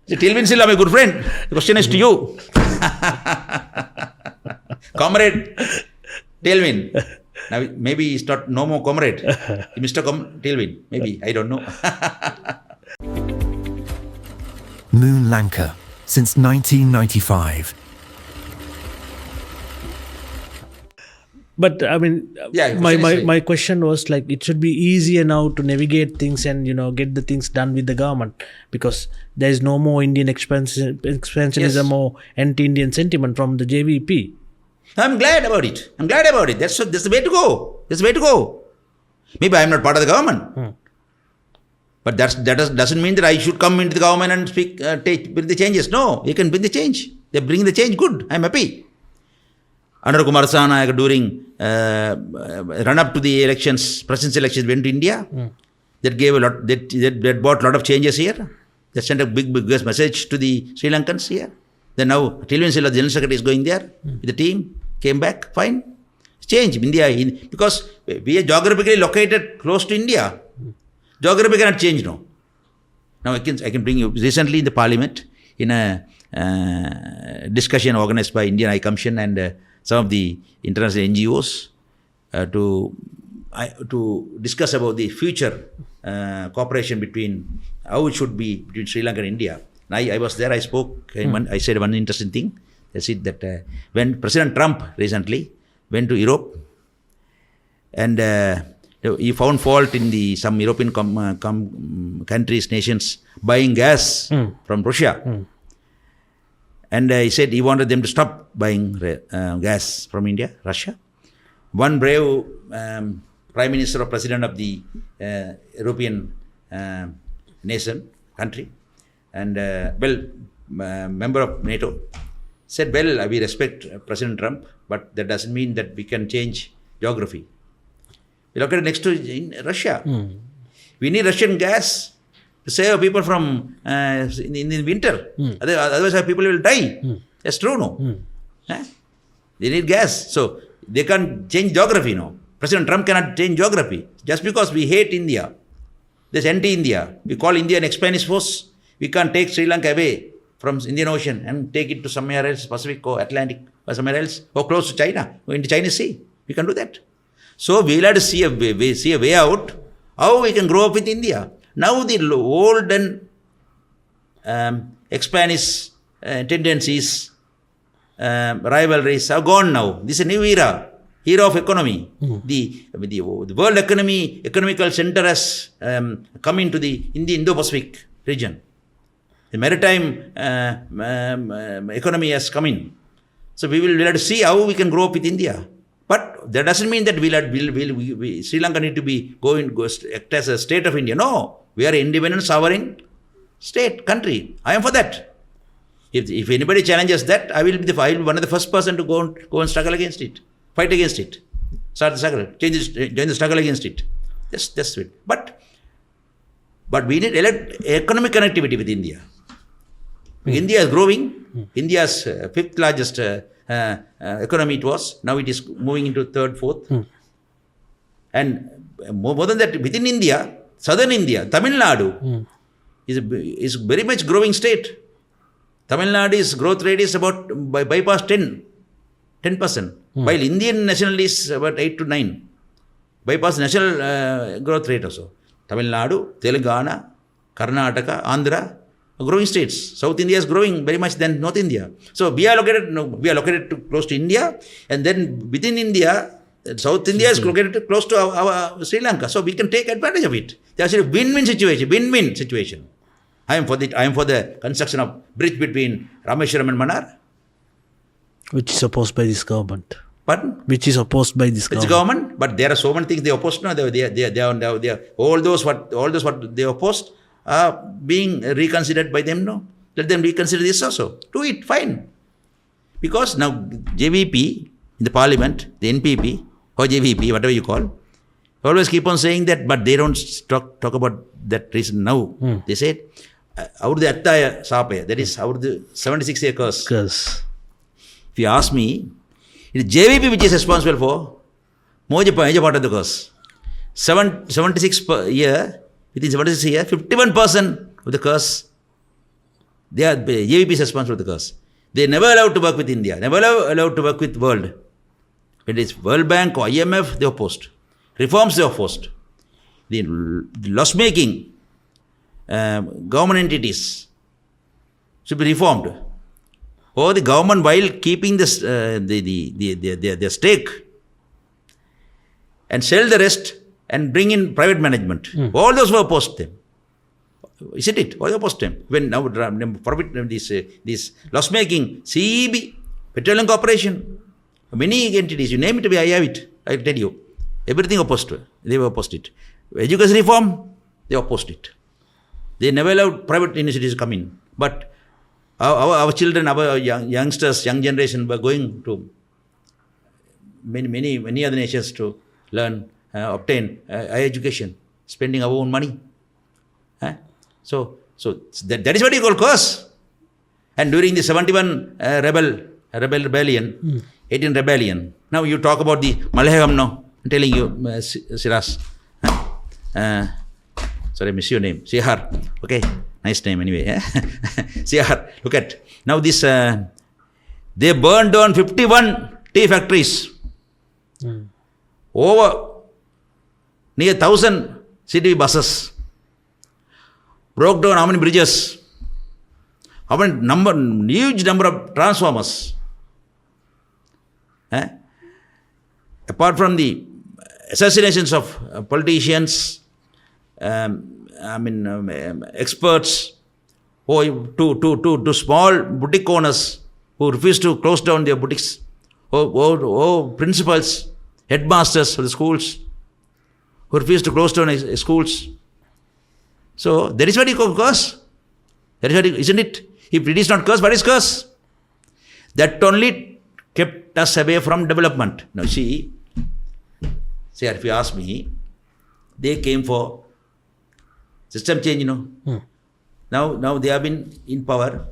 Tilvin Silla, my good friend, the question is to you. Comrade Tilvin. Now, maybe he's no more comrade. Mr. Tilvin, maybe, I don't know. Moon Lanka, since 1995. But I mean, my question was like, it should be easier now to navigate things and get the things done with the government, because there is no more Indian expansionism or anti-Indian sentiment from the JVP. I'm glad about it. That's the way to go. Maybe I am not part of the government. But doesn't mean that I should come into the government and bring the changes. No, you can bring the change. They bring the change. Good. I am happy. Under Kumar Sanayaka during run up to the elections, presidential elections, went to India. That gave a lot. That brought a lot of changes here. That sent a big message to the Sri Lankans here. Then now Tilvin Silla, the General Secretary, is going there with the team. Came back. Fine. Change India because we are geographically located close to India. Geography cannot change now. Now I can bring you recently in the Parliament in a discussion organized by Indian High Commission and some of the international NGOs to discuss about the future cooperation between how it should be between Sri Lanka and India. I was there. I spoke. I said one interesting thing. I said that when President Trump recently went to Europe and he found fault in some European countries, nations buying gas from Russia. And he said he wanted them to stop buying gas from Russia. One brave Prime Minister or President of the European country, and member of NATO, said, well, we respect President Trump, but that doesn't mean that we can change geography. We look at it next to Russia. We need Russian gas to save people from in the winter. Otherwise, people will die. That's true, no? They need gas. So they can't change geography, no? President Trump cannot change geography. Just because we hate India, there's anti-India. We call India an Spanish force. We can't take Sri Lanka away from Indian Ocean and take it to somewhere else, Pacific or Atlantic or somewhere else, or close to China, or into Chinese Sea. We can do that. So we'll have to see a way out how we can grow up with India. Now the old and Spanish tendencies, rivalries have gone now. This is a new era of economy. The world economical center has come into the Indo-Pacific region. The maritime economy has come in. So we will have to see how we can grow up with India. But that doesn't mean that Sri Lanka need to act as a state of India. No, we are an independent, sovereign country. I am for that. If anybody challenges that, I will be one of the first person to go and struggle against it, fight against it, start the struggle, join the struggle against it. That's it. But we need economic connectivity with India. India is growing. India's fifth largest economy it was. Now it is moving into third, fourth. And more than that, within India, southern India, Tamil Nadu is very much growing state. Tamil Nadu's growth rate is about bypass 10%. While Indian national is about 8 to 9. Bypass national growth rate also. Tamil Nadu, Telangana, Karnataka, Andhra, growing states. South India is growing very much than North India. So we are located close to India, and then within India, South India is located close to our Sri Lanka. So we can take advantage of it. There's a win-win situation. I am for the construction of bridge between Rameshwaram and Mannar. Which is opposed by this government. Pardon? Which is opposed by this government. But there are so many things they oppose now. They all those what they opposed are being reconsidered by them now. Let them reconsider this also. Do it, fine. Because now JVP in the parliament, the NPP or JVP, whatever you call, always keep on saying that, but they don't talk about that reason now. They said, our the Attaya Sapaya, that is our the 76 acres. If you ask me, it is JVP which is responsible for major part of the curse. 76 per year, within 76 years, 51% of the curse, JVP is responsible for the curse. They never allowed to work with India, never allowed to work with world. When it is World Bank or IMF, they opposed. Reforms they opposed. The loss-making government entities should be reformed. Or the government, while keeping their stake, and sell the rest and bring in private management. All those were opposed to them. Isn't it? All opposed to them. When now this loss-making CEB, Petroleum Corporation, many entities, you name it, I have it. I tell you, everything opposed to it. they opposed it. Education reform, they opposed it. They never allowed private universities to come in. But our children, our youngsters, young generation were going to many other nations to learn, obtain higher education, spending our own money. So that is what you call curse. And during the 71 rebellion, 18 rebellion, now you talk about the Malaiyaha now. I'm telling you, Siras. Sorry, I miss your name. Sihar. Okay, nice name anyway. Sihar. Look at. Now this, they burned down 51 tea factories. Over near 1,000 city buses. Broke down how many bridges? How many huge number of transformers. Apart from the assassinations of politicians, experts, to small boutique owners who refused to close down their boutiques, principals, headmasters of the schools who refused to close down schools. So that is what you call curse. That is what isn't it? If it is not curse, what is curse? That only kept us away from development. Now see, if you ask me, they came for system change, Now they have been in power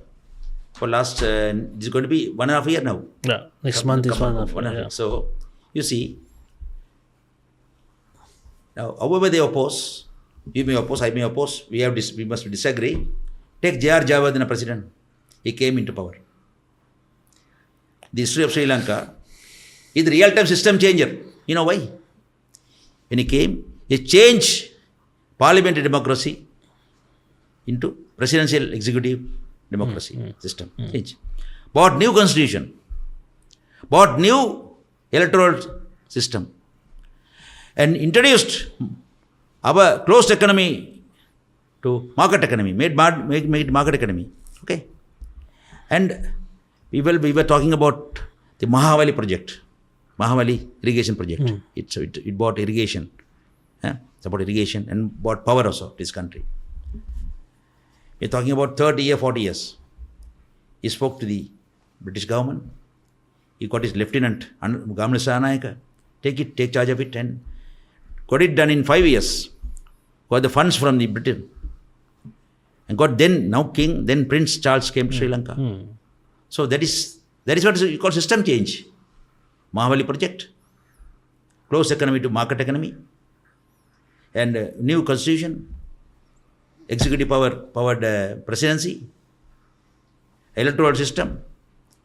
for last, it's going to be 1.5 years now. Yeah, next month is 1.5 years. So, you see, now however they oppose, you may oppose, I may oppose, we must disagree. Take J.R. Jayawardena president. He came into power. The history of Sri Lanka is the real-time system changer. You know why? When he came, he changed parliamentary democracy into presidential executive democracy system. Change. Bought new constitution. Bought new electoral system. And introduced our closed economy to market economy, made market economy. Okay. And we were talking about the Mahavali project, Mahavali irrigation project. It bought irrigation. It's about irrigation and bought power also of this country. We're talking about 30 years, 40 years. He spoke to the British government. He got his lieutenant, Mano Ganesan, take charge of it, and got it done in 5 years. Got the funds from the Britain. And got now King, then Prince Charles came to Sri Lanka. So that is what you call system change. Mahavali project. Closed economy to market economy. And new constitution. Executive powered presidency. Electoral system.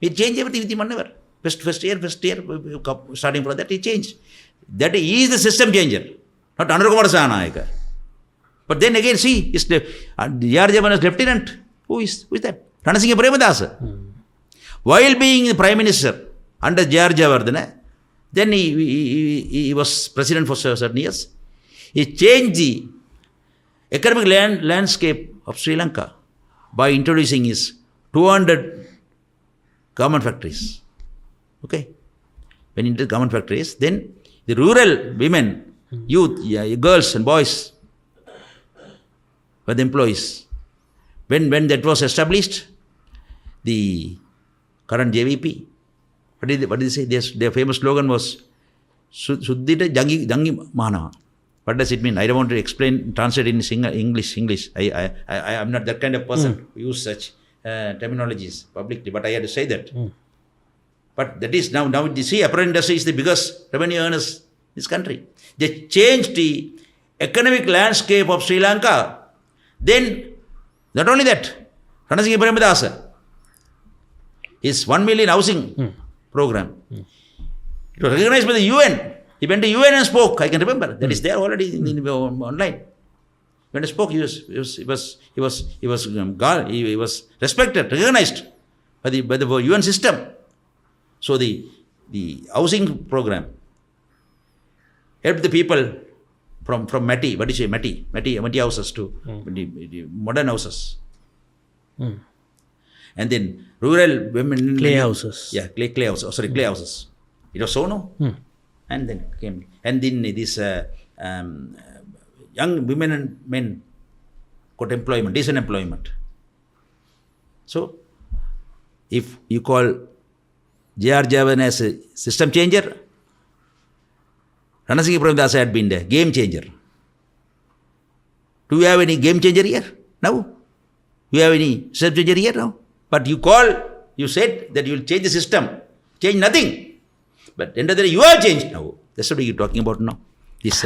He changed everything within 1 year. First year, starting from that, he changed. That is the system changer. Not Mano Ganesan. But then again, see, J.R. Jayawardena's lieutenant. Who is that? Ranasinghe Premadasa. While being the Prime Minister under J.R. Jayawardena, then he was president for certain years. He changed the economic landscape of Sri Lanka by introducing his 200 government factories. Okay? When he introduced government factories, then the rural women, youth, girls and boys were the employees. When that was established, the current JVP, what did they say? Their famous slogan was Suddhita Jangi Mana. What does it mean? I don't want to translate in English. I am not that kind of person who use such terminologies publicly, but I had to say that. But that is now you see, apparel industry is the biggest revenue earners in this country. They changed the economic landscape of Sri Lanka. Then, not only that, Ranasinghe Premadasa, his 1 million housing program. It was recognized by the UN. He went to UN and spoke. I can remember. That is there already online. When he spoke, he was respected, recognized by the UN system. So the housing program helped the people from Mati, what do you say, Mati houses to the modern houses. And then rural women. Clay houses. Yeah, clay houses. Clay houses. It was so, no? And then came. And then this young women and men got employment, decent employment. So, if you call J.R. Javan as a system changer, Ranasinghe Premadasa had been the game changer. Do you have any game changer here? No. You have any system changer here? No. But you said that you will change the system. Change nothing. But end of the day, you have changed now. That's what you're talking about now. This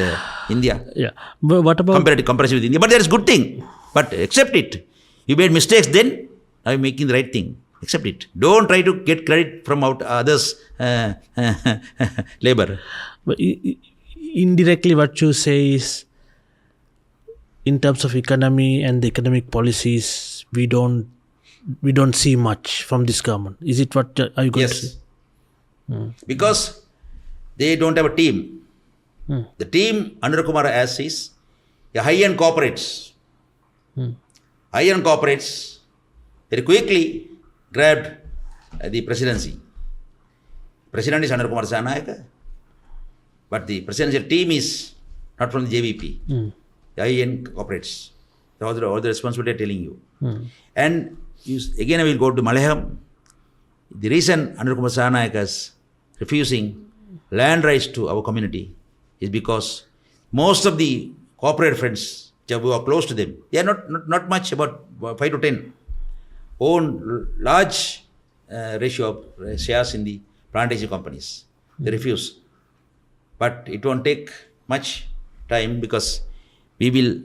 India. Yeah. But what about Comparison with India. But that is good thing. But accept it. You made mistakes then. Now you're making the right thing. Accept it. Don't try to get credit from others' labor. But indirectly, what you say is, in terms of economy and the economic policies, we don't see much from this government. Is it what are you going to say? Because they don't have a team. The team Anurag Kumar has is high-end corporates. High-end corporates very quickly grabbed the presidency. President is Anurag Kumar Sanayaka, but the presidential team is not from the JVP. The high-end corporates. All the responsibility I'm telling you. And again I will go to Malaiyaha. The reason Anurag Kumar Sanayaka is refusing land rights to our community is because most of the corporate friends who are close to them, they are not much, about 5 to 10, own large ratio of shares in the plantation companies. They refuse. But it won't take much time because we will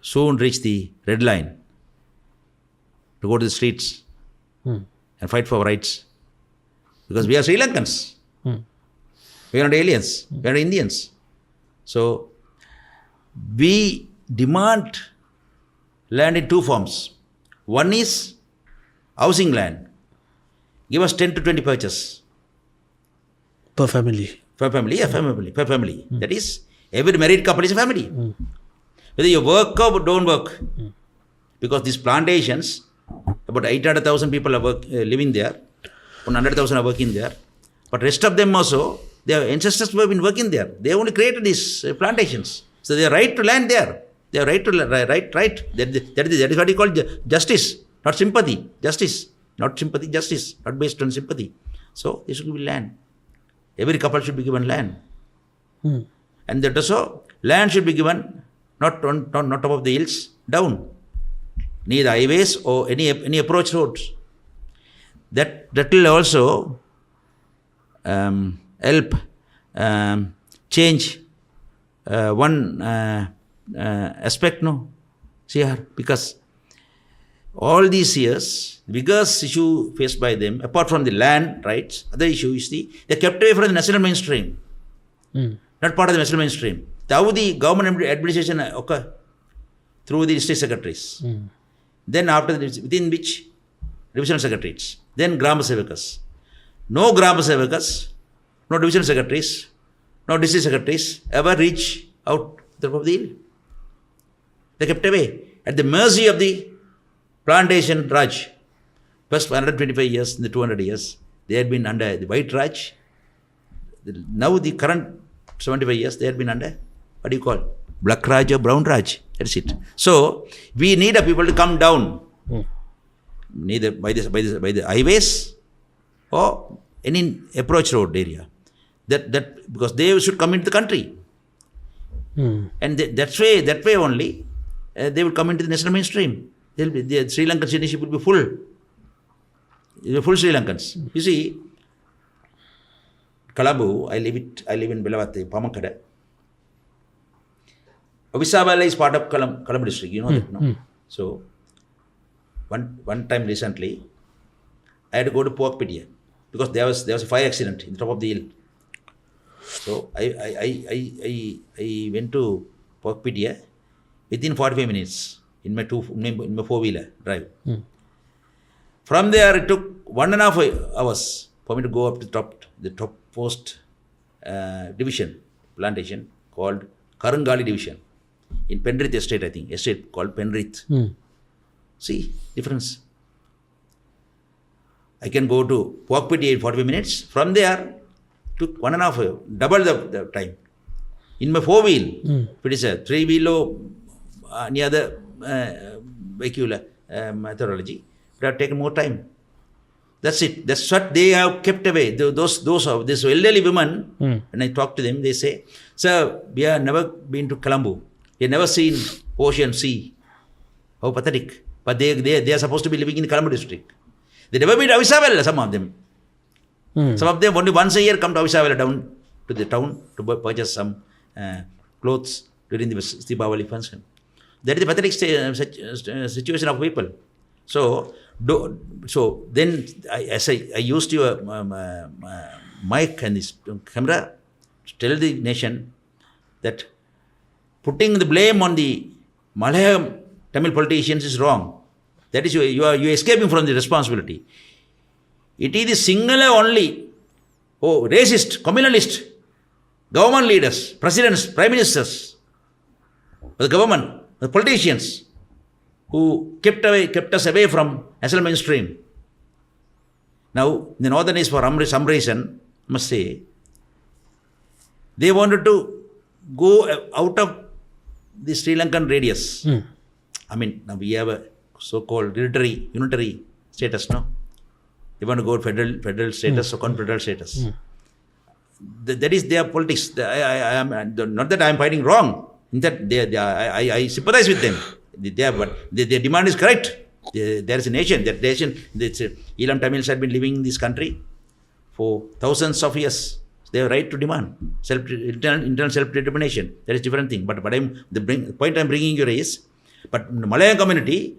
soon reach the red line to go to the streets and fight for our rights. Because we are Sri Lankans. We are not aliens. We are Indians. So, we demand land in two forms. One is housing land. Give us 10 to 20 purchase. Per family. Per family. That is, every married couple is a family. Whether you work or don't work. Because these plantations, about 800,000 people are living there. 100,000 are working there. But rest of them also, their ancestors have been working there. They only created these plantations. So they have right to land there. They have right to right. That is what you call justice, not sympathy. Justice, not sympathy. Justice, not based on sympathy. So this should be land. Every couple should be given land. And that also, land should be given not top of the hills, down. Neither highways or any approach roads. That will also help change one aspect, no? See here, because all these years, the biggest issue faced by them, apart from the land rights, other issue is they kept away from the national mainstream. Not part of the national mainstream. How the government administration occur? Through the district secretaries. Then after within which divisional secretaries. Then Grama Sevakas. No Grama Sevakas, no divisional secretaries, no district secretaries ever reach out the top of the hill. They kept away at the mercy of the plantation Raj. First 125 years, in the 200 years, they had been under the white Raj. Now the current 75 years, they had been under, what do you call? Black Raj or Brown Raj. That's it. So, we need a people to come down. Neither by the highways or any approach road area. That because they should come into the country. And that way only, they will come into the national mainstream. The Sri Lankan citizenship will be full. Full Sri Lankans. You see, Colombo, I live in Belawate, Pamakada. Visabala is part of Colombo district, you know that, no? So, one time recently, I had to go to Porkpitia because there was a fire accident in the top of the hill. So I went to Porkpitia within 45 minutes in my four-wheeler drive. From there, it took 1.5 hours for me to go up to the topmost division, plantation called Karangali division in Penrith estate, I think, estate called Penrith. See, difference. I can go to Porkpitia in 45 minutes. From there, took 1.5, double the time. In my 4-wheel, if it is a 3-wheel or any other vehicular methodology, it have taken more time. That's it. That's what they have kept away. Those elderly women, when I talk to them, they say, "Sir, we have never been to Colombo. We have never seen ocean, sea. How pathetic." But they are supposed to be living in Colombo district. They never been to Avisavela, some of them. Some of them only once a year come to Avisavela down to the town to purchase some clothes during the Deepavali function. That is the pathetic situation of people. So then I used your mic and this camera to tell the nation that putting the blame on the Malaiyaha Tamil politicians is wrong. That is, you are escaping from the responsibility. It is the singular only, racist, communalist, government leaders, presidents, prime ministers, the government, the politicians who kept us away from national mainstream. Now, the northern is for some reason, I must say, they wanted to go out of the Sri Lankan radius. I mean, now we have a so-called unitary status, no? They want to go federal status or confederal status. That is their politics. I am not that I am fighting wrong. In that I sympathize with them. Their demand is correct. There is a nation. That nation, Elam Tamils had been living in this country for thousands of years. They have right to demand internal self-determination. That is a different thing. But the point I am bringing you is, but in the Malayan community,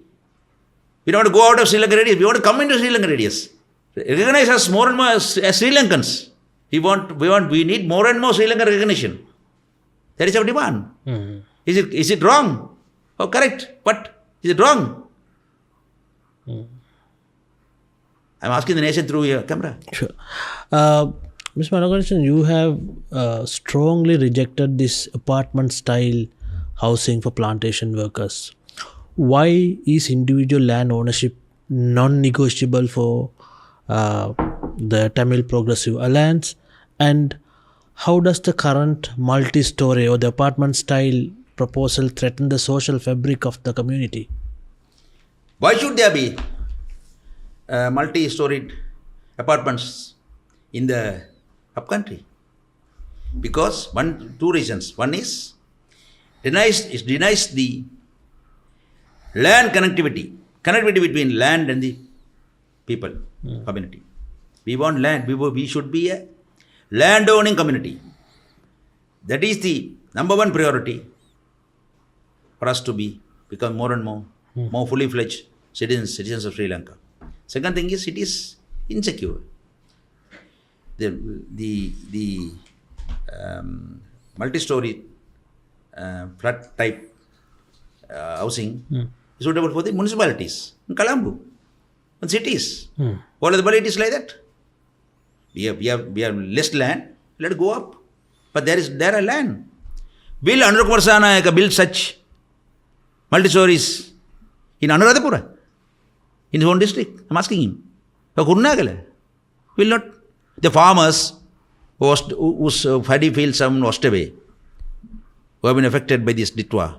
we don't want to go out of Sri Lankan radius. We want to come into Sri Lankan radius. Recognize us more and more as Sri Lankans. We need more and more Sri Lankan recognition. That is our demand. Is it wrong? Oh, correct. But is it wrong? I'm asking the nation through your camera. Sure. Ms. Mano Ganesan, you have strongly rejected this apartment-style housing for plantation workers. Why is individual land ownership non-negotiable for the Tamil Progressive Alliance? And how does the current multi-story or the apartment-style proposal threaten the social fabric of the community? Why should there be multi-storied apartments in the upcountry? Because two reasons. One is it denies the land connectivity between land and the people, community. We want land. We should be a land-owning community. That is the number one priority for us to become more and more fully fledged citizens of Sri Lanka. Second thing is, it is insecure. The multi-story flat type housing is suitable for the municipalities in Colombo and cities. What are the politics like that? We have less land. Let it go up. But there are land. Will Anurakh Varsanayaka build such multi-stories in Anuradhapura, in his own district? I'm asking him. Will not. The farmers whose paddy fields have washed away, who have been affected by this Ditwa,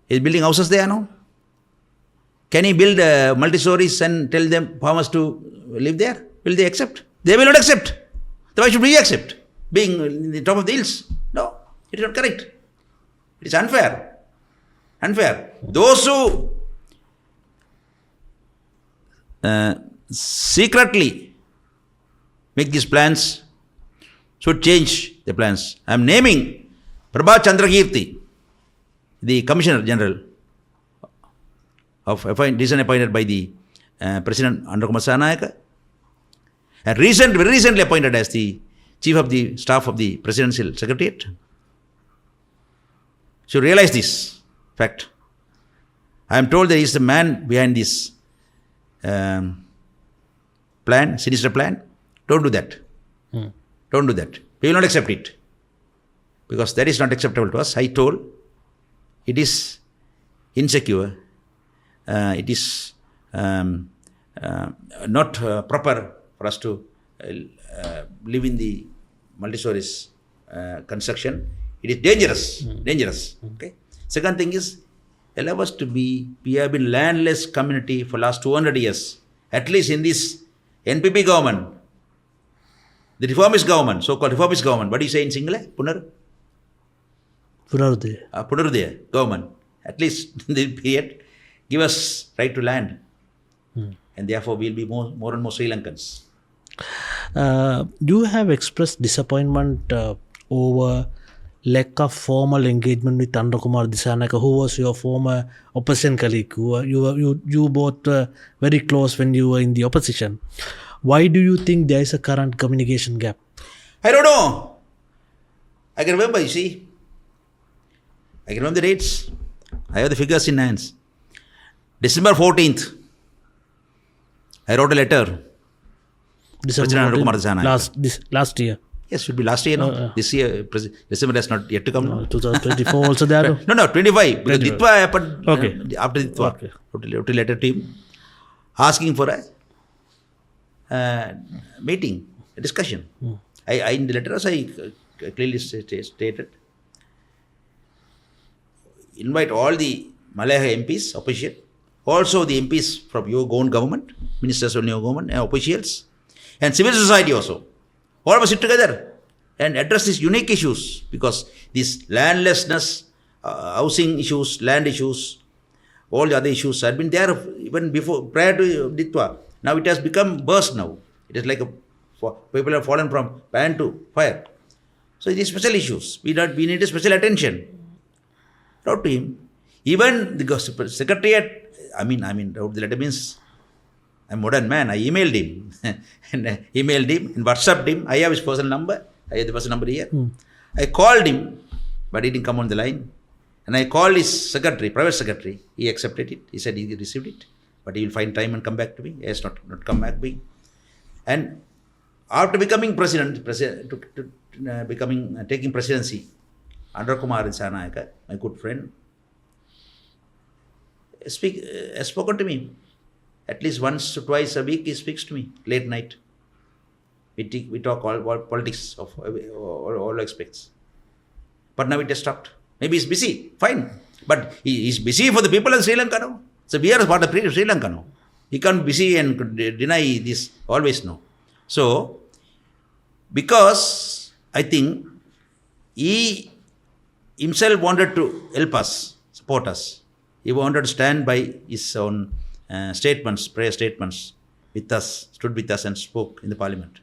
is building houses there now? Can he build multi-stories and tell them farmers to live there? Will they accept? They will not accept. Then why should we accept? Being in the top of the hills? No, it is not correct. It is unfair. Those who secretly make these plans should change the plans. I am naming Prabha Chandrakirti, the Commissioner General recently appointed by the President Anurakh Varsanayaka, and very recently appointed as the Chief of the Staff of the Presidential Secretariat. Should realize this fact. I am told there is a man behind this plan, sinister plan. Don't do that. Don't do that. We will not accept it. Because that is not acceptable to us. I told it is insecure. It is not proper for us to live in the multi-stories construction. It is dangerous. Dangerous. Okay. Second thing is, allow us to be, we have been landless community for last 200 years. At least in this NPP government, the reformist government, so-called reformist government, what do you say in Sinhala? Punarudaya government. At least in the period, give us right to land. And therefore, we'll be more and more Sri Lankans. You have expressed disappointment over lack of formal engagement with Anurakumar Dissanayake, who was your former opposition colleague. You both were very close when you were in the opposition. Why do you think there is a current communication gap? I don't know. I can remember, you see. I can remember the dates. I have the figures in hands. December 14th, I wrote a letter. December 14th, last year. Yes, should be last year, no? This year, December has not yet to come. No, 2024 also there? No, 25. Because Ditwa happened after Ditwa. Okay. Wrote a letter to him asking for a meeting, a discussion. In the letter also I clearly stated, invite all the Malaiyaha MPs, opposition, also the MPs from your own government, ministers of your government, and officials, and civil society also. All of us sit together and address these unique issues, because this landlessness, housing issues, land issues, all the other issues had been there even before, prior to Ditwa. Now it has become burst now. It is like people have fallen from pan to fire. So it is special issues. We need a special attention. Wrote to him. Even the secretariat, I mean, wrote the letter means, I'm a modern man. I emailed him. And WhatsApped him. I have his personal number. I have the personal number here. I called him, but he didn't come on the line. And I called his secretary, private secretary. He accepted it. He said he received it. But he will find time and come back to me. He has not come back to me. And after becoming president, taking presidency, Anurakumar Dissanayake, my good friend, has spoken to me. At least once or twice a week, he speaks to me, late night. We talk all politics of all aspects. But now it has stopped. Maybe he's busy, fine. But he's busy for the people of Sri Lanka now. So we are part of Sri Lanka now. He can't be busy and deny this always no. So, because I think he himself wanted to help us, support us. He wanted to stand by his own statements, prayer statements with us, stood with us and spoke in the parliament.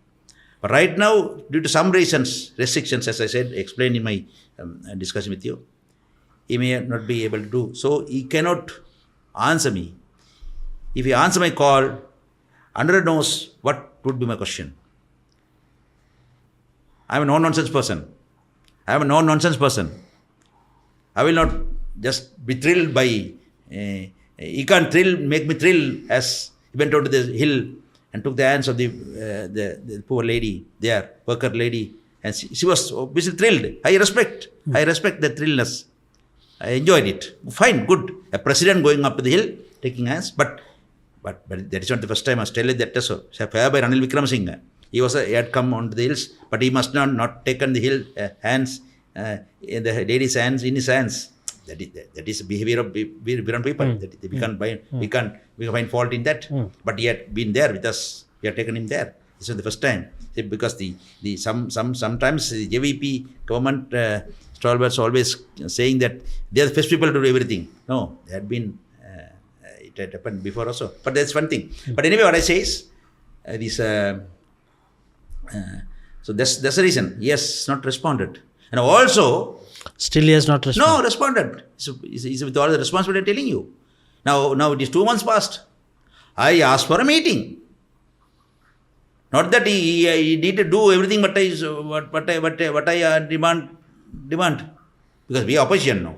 But right now, due to some reasons, restrictions, as I said, explained in my discussion with you, he may not be able to do. So he cannot answer me. If he answers my call, Anurag knows what would be my question. I am a no-nonsense person. I will not just be thrilled by... he can't make me thrill as he went out to the hill and took the hands of the poor lady there, worker lady, and she was obviously thrilled. I respect the thrillness. I enjoyed it. Fine, good. A president going up to the hill, taking hands, but that is not the first time. I was telling that also. By Ranil Wickramasinghe. He had come on to the hills, but he must not taken the hill hands in the lady's hands in his hands. That is the behavior of different people. We can't find fault in that. But he had been there with us. We had taken him there. This was the first time. Because sometimes the JVP government stalwarts always saying that they are the first people to do everything. No, they had been. It had happened before also. But that's one thing. But anyway, what I say is so that's the reason he has not responded. And also, still he has not responded. No, responded. He's with all the responsibility I'm telling you. Now it is 2 months past. I asked for a meeting. Not that he need to do everything what I demand. Because we are opposition now.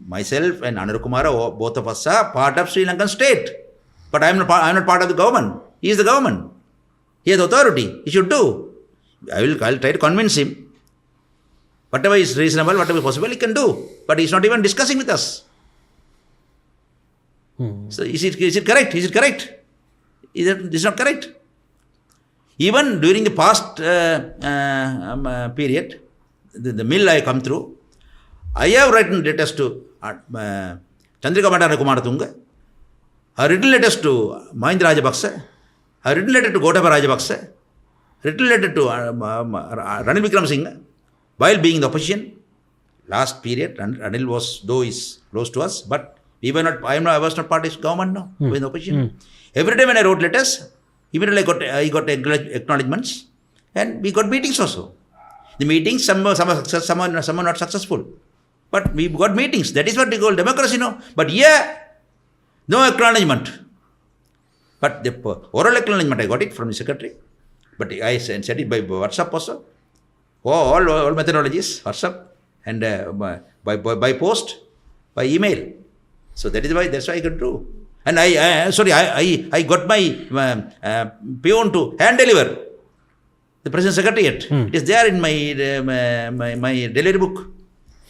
Myself and Anurakumar, both of us are part of Sri Lankan state. But I am not part of the government. He is the government. He has authority. He should do. I'll try to convince him. Whatever is reasonable, whatever is possible, he can do. But he's not even discussing with us. So is it correct? Is it correct? Is it not correct? Even during the past period, the mill I come through, I have written letters to Chandrika Bandara Kumaratunga, I have written letters to Mahindra Rajapaksa, I have written letter to Gotabaya Rajapaksa, written letter to Ranil Wickremesinghe while being in the opposition. Last period, Ranil was, though is close to us, but we were not, I was not part of his government now, we were in the opposition. Every time when I wrote letters, immediately I got acknowledgements, and we got meetings also. The meetings, some are successful, some are not successful. But we got meetings. That is what we call democracy, no? But here, no acknowledgement. But the oral acknowledgement, I got it from the secretary. But I sent it by WhatsApp also. All methodologies, WhatsApp, and by post, by email. So that's why I could do. And I got my peon to hand deliver the President Secretariat. It is there in my delivery book.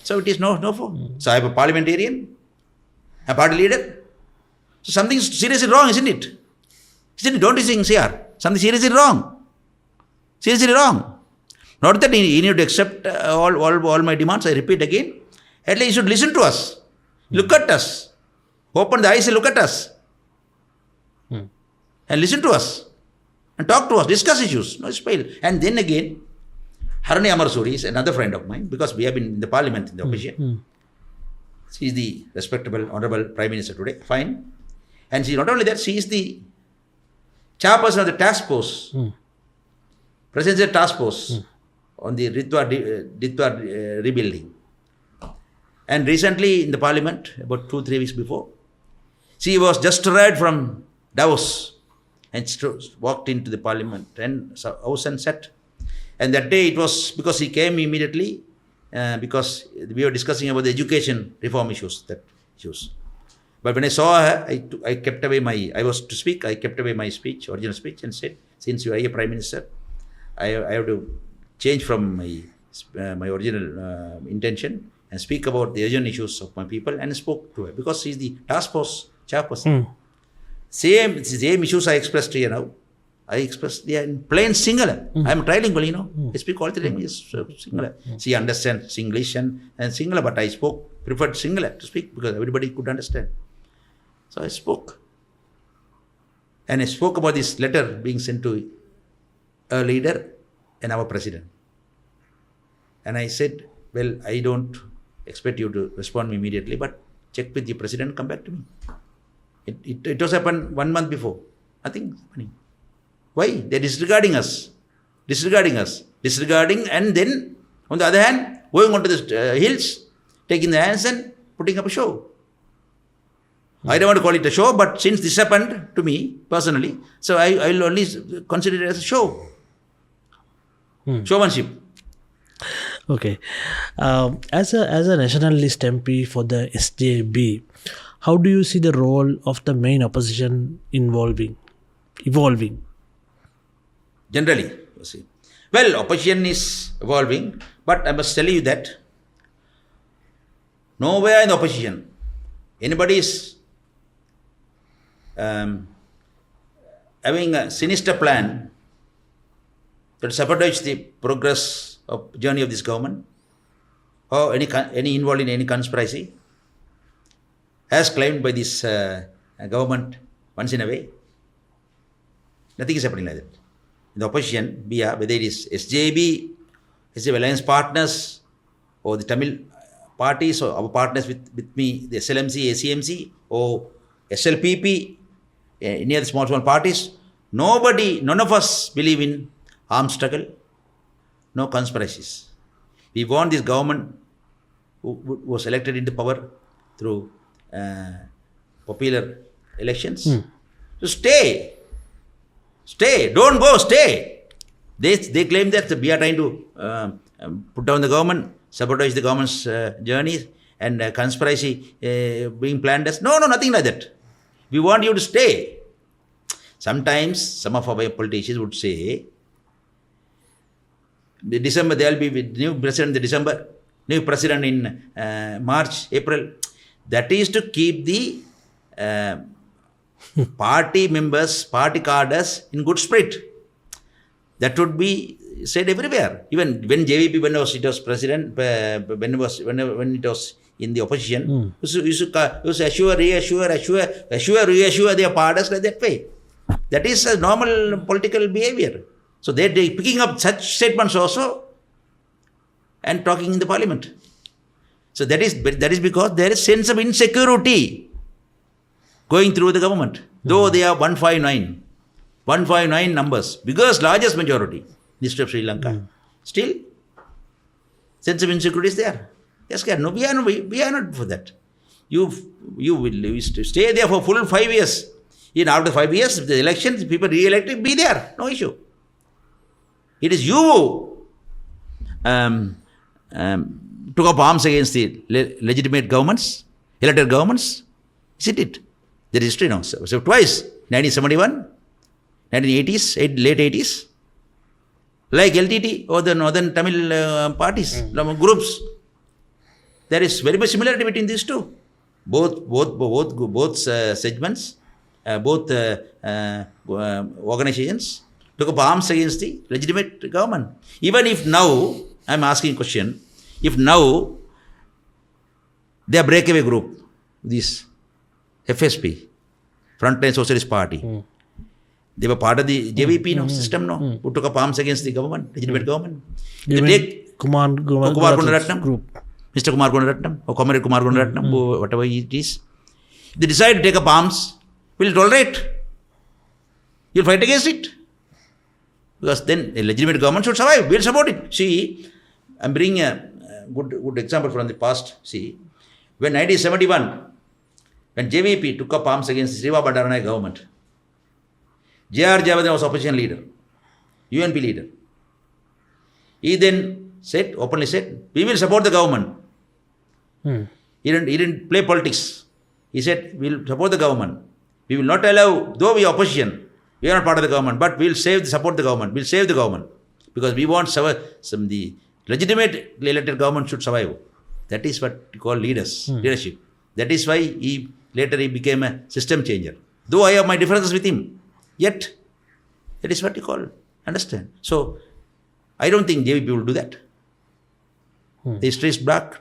So it is no for. So I am a parliamentarian, a party leader. So something is seriously wrong, isn't it? Isn't it? Don't you think, CR? Something seriously wrong. Seriously wrong. Not that he need to accept all my demands, I repeat again. At least he should listen to us. Look at us. Open the eyes and look at us. And listen to us. And talk to us, discuss issues. No spell. And then again, Harani Amarsuri is another friend of mine, because we have been in the parliament in the opposition. She is the respectable, honorable Prime Minister today. Fine. And she not only that, she is the chairperson of the task force, presidential task force on the Ritwa rebuilding. And recently in the parliament, about 2-3 weeks before, she was just arrived from Davos and walked into the parliament and house and sat. And that day it was because he came immediately because we were discussing about the education reform issues. But when I saw her, I kept away I was to speak, I kept away my speech, original speech, and said, since you are a Prime Minister, I have to change from my original intention and speak about the urgent issues of my people, and spoke to her because she is the task force chairperson. Same issues I expressed here now. I expressed in plain Sinhala. I am trilingual, I speak all the languages Sinhala. She understands English and Sinhala, but I preferred Sinhala to speak because everybody could understand. So I spoke. And I spoke about this letter being sent to a leader and our president. And I said, well, I don't expect you to respond me immediately, but check with the president, come back to me. It was happened 1 month before. Nothing happening. Why? They're disregarding us, and then on the other hand, going onto the hills, taking the hands and putting up a show. I don't want to call it a show, but since this happened to me personally, so I will only consider it as a show. Showmanship. Okay. As a nationalist MP for the SJB, how do you see the role of the main opposition evolving? Generally, you see. Well, opposition is evolving, but I must tell you that nowhere in the opposition anybody is having a sinister plan to sabotage the progress of journey of this government, or any involved in any conspiracy, as claimed by this government once in a way. Nothing is happening like that. In the opposition, whether it is SJB, SJB Alliance partners, or the Tamil parties, or our partners with me, the SLMC, ACMC, or SLPP, any other small parties, none of us believe in armed struggle, no conspiracies. We want this government who was elected into power through popular elections to stay. Don't go, stay. They claim that we are trying to put down the government, sabotage the government's journey, and conspiracy being planned as. No, nothing like that. We want you to stay. Sometimes some of our politicians would say, December there will be new president in December, new president in March, April. That is to keep the party members, party cadres in good spirit. That would be said everywhere. Even when JVP, when it was president, when it was in the opposition, used to assure, reassure their parties like that way. That is a normal political behavior. So they picking up such statements also and talking in the parliament. So that is because there is sense of insecurity going through the government. Though they are 159 numbers, biggest, largest majority, history of Sri Lanka. Still, sense of insecurity is there. Yes, no, we are not for that. You will stay there for full 5 years. After 5 years, if the elections, people re-elected, be there, no issue. It is you who took up arms against the legitimate governments, elected governments, isn't it? There is history now. So twice, 1971, 1980s, late 80s, like LTT or the Northern Tamil parties, groups. There is very much similarity between these two. Both segments, both organizations took up arms against the legitimate government. Even if now, I am asking a question, if now they are breakaway group, this FSP, Frontline Socialist Party, they were part of the JVP system, who took up arms against the government, legitimate government. They take Kumar Gunaratnam group. Mr. Kumar Gunaratnam or Comrade Kumar Gunaratnam, whatever it is. They decide to take up arms, will tolerate. You'll fight against it. Because then a legitimate government should survive. We'll support it. See, I'm bringing a good example from the past. See, when 1971, when JVP took up arms against the Sri Lankan government, J.R. Javadan was opposition leader, UNP leader. He then openly said, we will support the government. He didn't play politics. He said, we will support the government. We will not allow, though we are opposition, we are not part of the government, but we will support the government. We will save the government. Because we want the legitimate elected government should survive. That is what we call leadership. That is why later he became a system changer. Though I have my differences with him, yet that is what we call, understand. So, I don't think JVP will do that. The history is dark.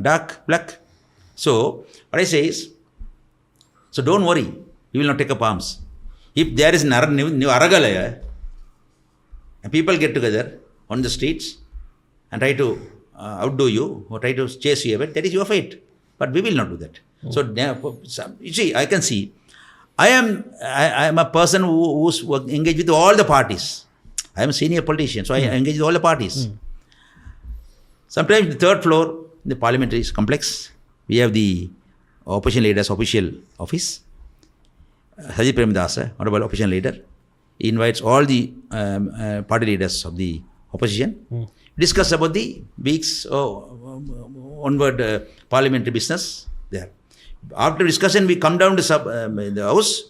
So, what I say is, so don't worry, we will not take up arms. If there is new Aragalaya, and people get together on the streets and try to outdo you or try to chase you away, that is your fate. But we will not do that. So, you see, I can see, I am a person who's engaged with all the parties. I am a senior politician, so I engage with all the parties. Sometimes the third floor, the parliamentary is complex. We have the opposition leader's official office. Sajid Premadasa, honorable opposition leader, he invites all the party leaders of the opposition, discuss about the week's onward parliamentary business there. After discussion, we come down to the house.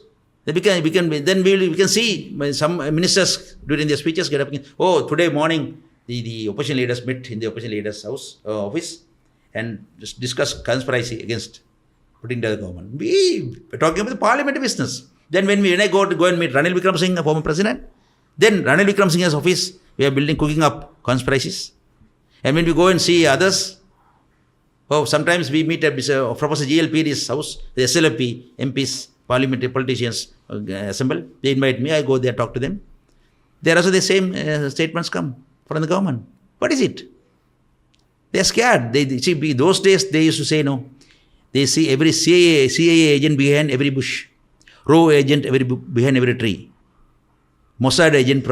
We can see some ministers during their speeches get up. Oh, today morning the opposition leaders met in the opposition leaders' office and just discuss conspiracy against putting down the government. We were talking about the parliamentary business. Then when I go and meet Ranil Wickremesinghe, former president, then Ranil Wickremesinghe's office, we are cooking up conspiracies. And when we go and see others, sometimes we meet at Professor GLPD's house, the SLP, MPs, parliamentary politicians assemble. They invite me, I go there, talk to them. There also the same statements come from the government. What is it? They are scared. See, those days they used to say no. They see every CIA agent behind every bush, RAW agent behind every tree, Mossad agent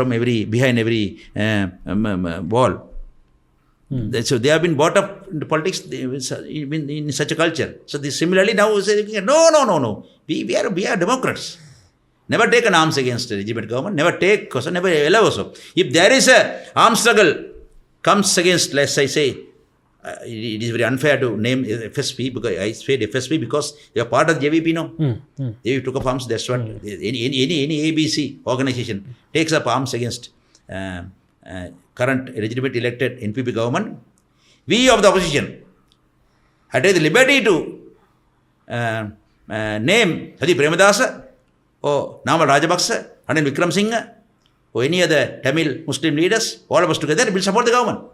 behind every wall. So they have been brought up into politics in such a culture. So similarly now we say, no. We are Democrats. Never take an arms against a legitimate government. Never allow also. If there is a arms struggle comes against, let's say, it is very unfair to name FSP because I said FSP because they are part of the JVP now. They took up arms. That's what any ABC organization takes up arms against current legitimate elected NPP government. We of the opposition had taken the liberty to name Sajid Premadasa or Namal Rajapaksa, Ranil Wickremesinghe, or any other Tamil Muslim leaders, all of us together will support the government.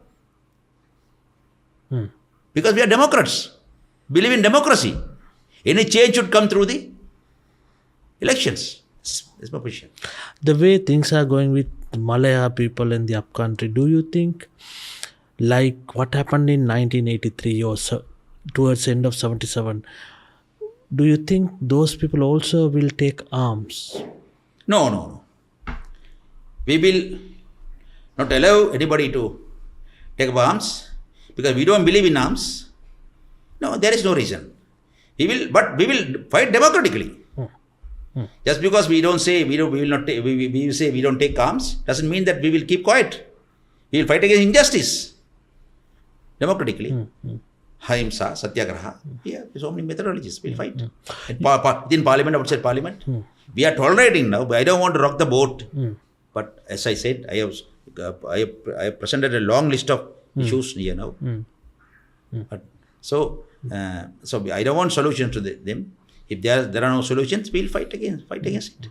Because we are Democrats, believe in democracy. Any change should come through the elections. That's my position. The way things are going with the Malaiyaha people in the upcountry, do you think, like what happened in 1983 or so, towards the end of 77, do you think those people also will take arms? No. We will not allow anybody to take up arms because we don't believe in arms. No, there is no reason. But we will fight democratically. Just because we don't say we will say we don't take arms doesn't mean that we will keep quiet. We will fight against injustice democratically. Ahimsa, Satyagraha. Yeah, so many methodologies. We'll fight. Within Parliament, outside Parliament. We are tolerating now. But I don't want to rock the boat. But as I said, I have presented a long list of issues here now. So I don't want solutions to them. If there are no solutions, we'll fight against it.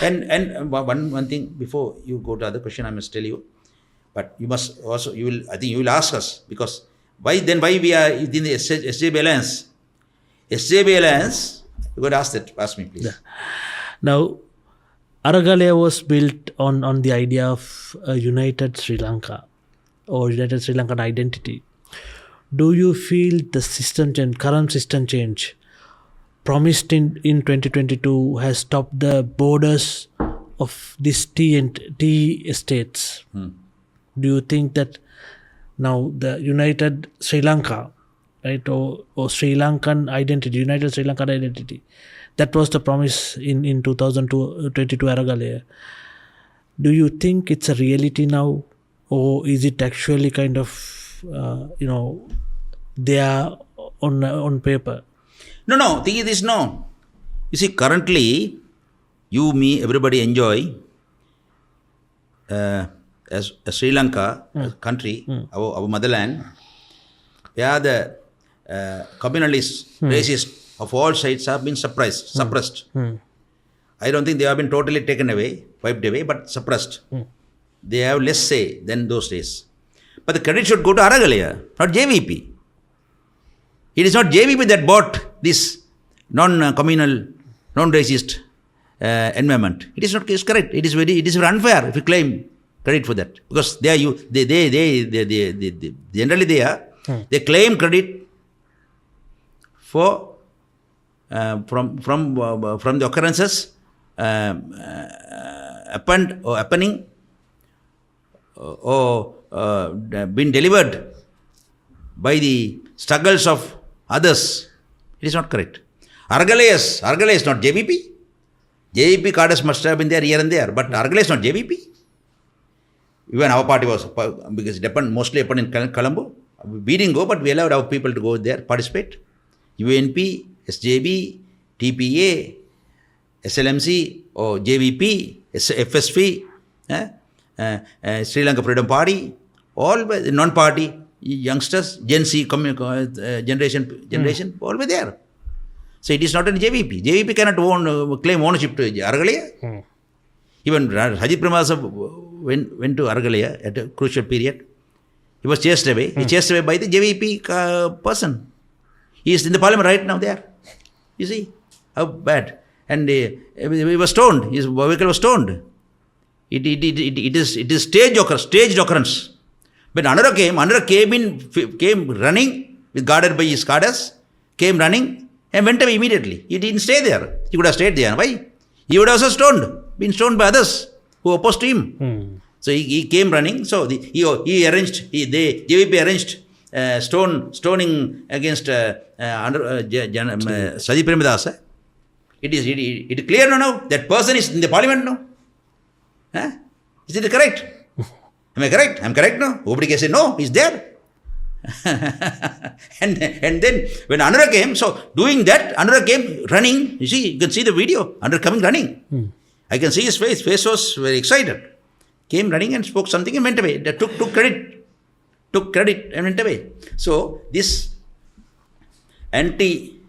And one thing before you go to other question, I must tell you. But you must also I think you will ask us because why we are in the SJB Alliance? SJB Alliance, you got to ask me please. Yeah. Now, Aragalaya was built on the idea of a united Sri Lanka or united Sri Lankan identity. Do you feel the current system change promised in 2022 has stopped the borders of these tea estates? Do you think that now the united Sri Lanka, right, or Sri Lankan identity, united Sri Lankan identity, that was the promise in 2022 Aragalaya. Do you think it's a reality now, or is it actually kind of there on paper? No. Thing is no. You see, currently, you, me, everybody enjoy as Sri Lanka country, our motherland, where the communalists, racists of all sides have been suppressed. I don't think they have been totally wiped away, but suppressed. They have less say than those days. But the credit should go to Aragalaya, not JVP. It is not JVP that bought this non-communal, non-racist environment. It is not correct. It is very unfair if you claim credit for that, because generally they claim credit for from the occurrences happening or been delivered by the struggles of others. It is not correct. Aragalaya is not JVP. JVP cadres must have been there here and there, but Aragalaya is not JVP. Even our party was, because it happened mostly in Colombo. We didn't go, but we allowed our people to go there, participate. UNP, SJB, TPA, SLMC, or JVP, FSP, Sri Lanka Freedom Party, all the non-party youngsters, Gen Z generation, all were there. So it is not in JVP. JVP cannot claim ownership to Aragalaya. Even Rajit Premadasa went to Aragalaya at a crucial period. He was chased away. He chased away by the JVP person. He is in the parliament right now there. You see how bad. And he was stoned. His vehicle was stoned. It is staged occurrence. But another came running, guarded by his cadres, came running and went away immediately. He didn't stay there. He could have stayed there. Why? He would have also been stoned by others who opposed to him. So he came running. So JVP arranged stoning against Sajid Premadasa. It is clear now that person is in the parliament now. Huh? Is it correct? Am I correct? I'm correct now. Nobody can say no, he's there. and then when Anura came, so doing that, Anura came running. You can see the video. Anura coming running. I can see his face. His face was very excited. Came running and spoke something and went away. Took credit and went away. So this anti-racism,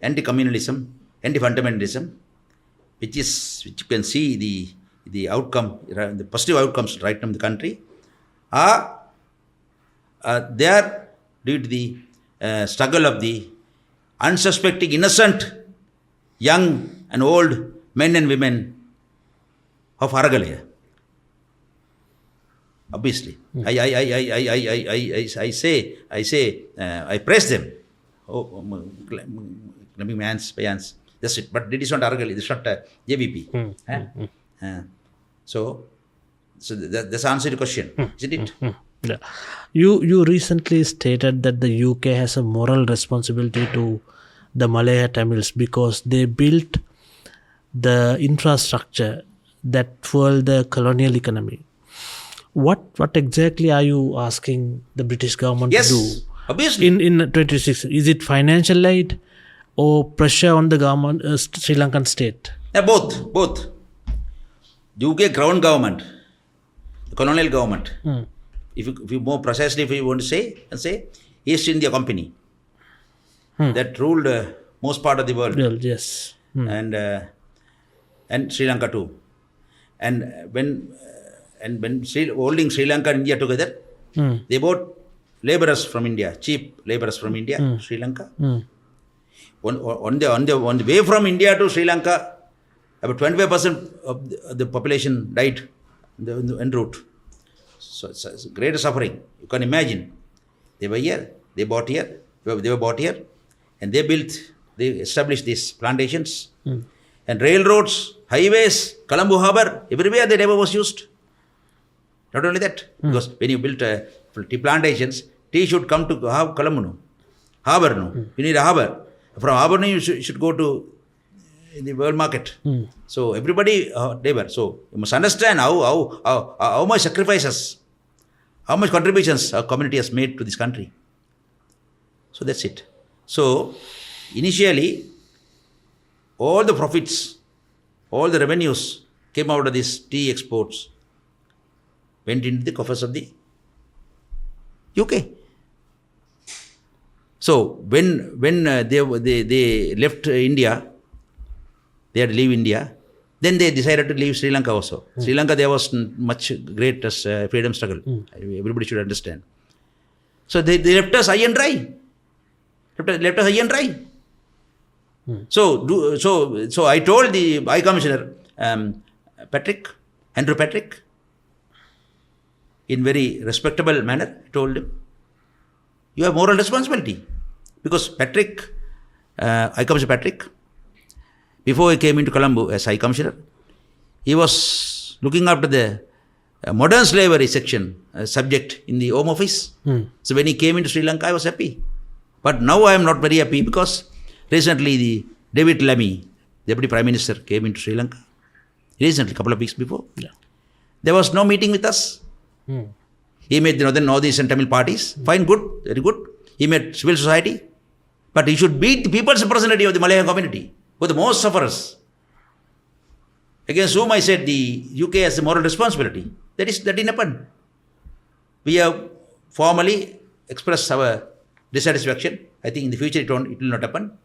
anti-communalism, anti-fundamentalism, which you can see the outcome, the positive outcomes right now in the country, are there due to the struggle of the unsuspecting, innocent, young and old men and women of Aragalaya. Obviously, I praise them. Clapping my hands, that's it. But it is not Aragalaya. It's not JVP. So that's answer the question, isn't it? Yeah. You recently stated that the UK has a moral responsibility to the Malaiyaha Tamils because they built the infrastructure that fueled the colonial economy. What exactly are you asking the British government to do? Obviously. In 26, is it financial aid or pressure on the government, Sri Lankan state? Both. UK crown government, the colonial government. If you more precisely, if you want to say East India Company that ruled most part of the world. Well, yes. And Sri Lanka too. And when holding Sri Lanka and India together, they bought laborers from India, cheap laborers from India, Sri Lanka. On the way from India to Sri Lanka, about 25% of the population died en route. So it's great suffering. You can imagine. They were here, they were bought here, and they established these plantations. And railroads, highways, Colombo Harbour, everywhere the labor was used. Not only that, because when you build tea plantations, tea should come to Colombo, harbour. You need a harbour. From harbour, you should go to the world market. So everybody labor. So you must understand how much sacrifices, how much contributions our community has made to this country. So that's it. So initially, all the profits, all the revenues came out of these tea exports, went into the coffers of the UK. So when they left India, they had to leave India. Then they decided to leave Sri Lanka also. Sri Lanka, there was much great freedom struggle. Everybody should understand. So they left us high and dry. So I told the High Commissioner, Andrew Patrick, in very respectable manner, I told him, you have moral responsibility. Because High Commissioner Patrick, before he came into Colombo as High Commissioner, he was looking after the modern slavery section subject in the Home Office. So when he came into Sri Lanka, I was happy. But now I am not very happy because recently the David Lammy, Deputy Prime Minister, came into Sri Lanka. Recently, a couple of weeks before. Yeah. There was no meeting with us. He made the Northeastern Tamil parties. Fine, good, very good. He made civil society. But he should beat the people's representative of the Malaiyaha community, who are the most sufferers, against whom I said the UK has a moral responsibility. That didn't happen. We have formally expressed our dissatisfaction. I think in the future it will not happen.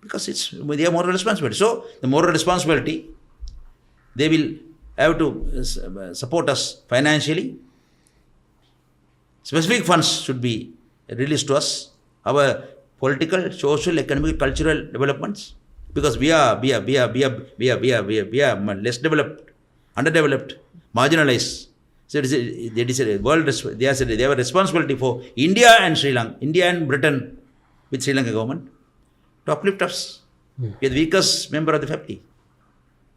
Because it's their moral responsibility. So the moral responsibility, they will have to support us financially. Specific funds should be released to us. Our political, social, economic, cultural developments, because we are less developed, underdeveloped, marginalized. So they have a responsibility for India and Sri Lanka, India and Britain with Sri Lanka government to uplift us. We are the weakest member of the family.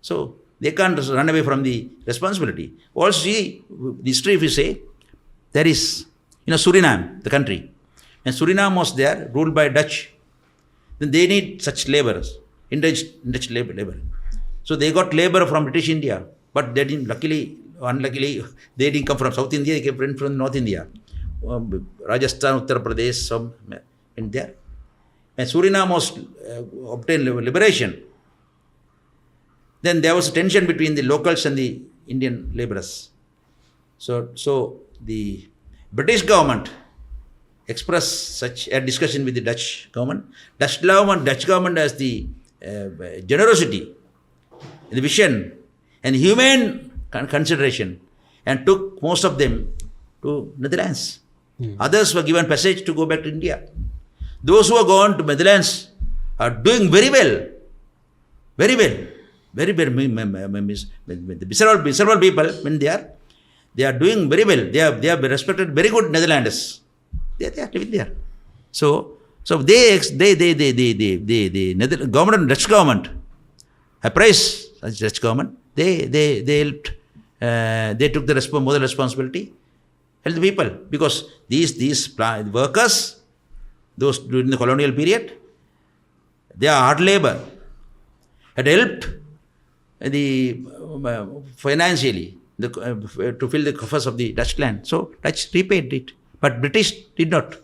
So they can't run away from the responsibility. Also see, the history if you say, there is, Suriname, the country. And Suriname was there, ruled by Dutch. Then they need such laborers, Dutch labor. So they got labor from British India. But they didn't, unluckily, they didn't come from South India, they came from North India. Rajasthan, Uttar Pradesh, some in there. And Suriname was obtained liberation. Then there was a tension between the locals and the Indian laborers. So the British government expressed such a discussion with the Dutch government. Dutch government has the generosity the vision and humane consideration and took most of them to Netherlands. Others were given passage to go back to India. Those who are gone to Netherlands are doing very well. Very well. Very well. The miserable people, when they are doing very well. They are respected, very good Netherlanders. They are living there. So the Dutch government, I praise Dutch government. They helped. They took the more responsibility. Help the people, because these workers, those during the colonial period, they are hard labor. Had helped the financially to fill the coffers of the Dutch land. So Dutch repaid it, but British did not.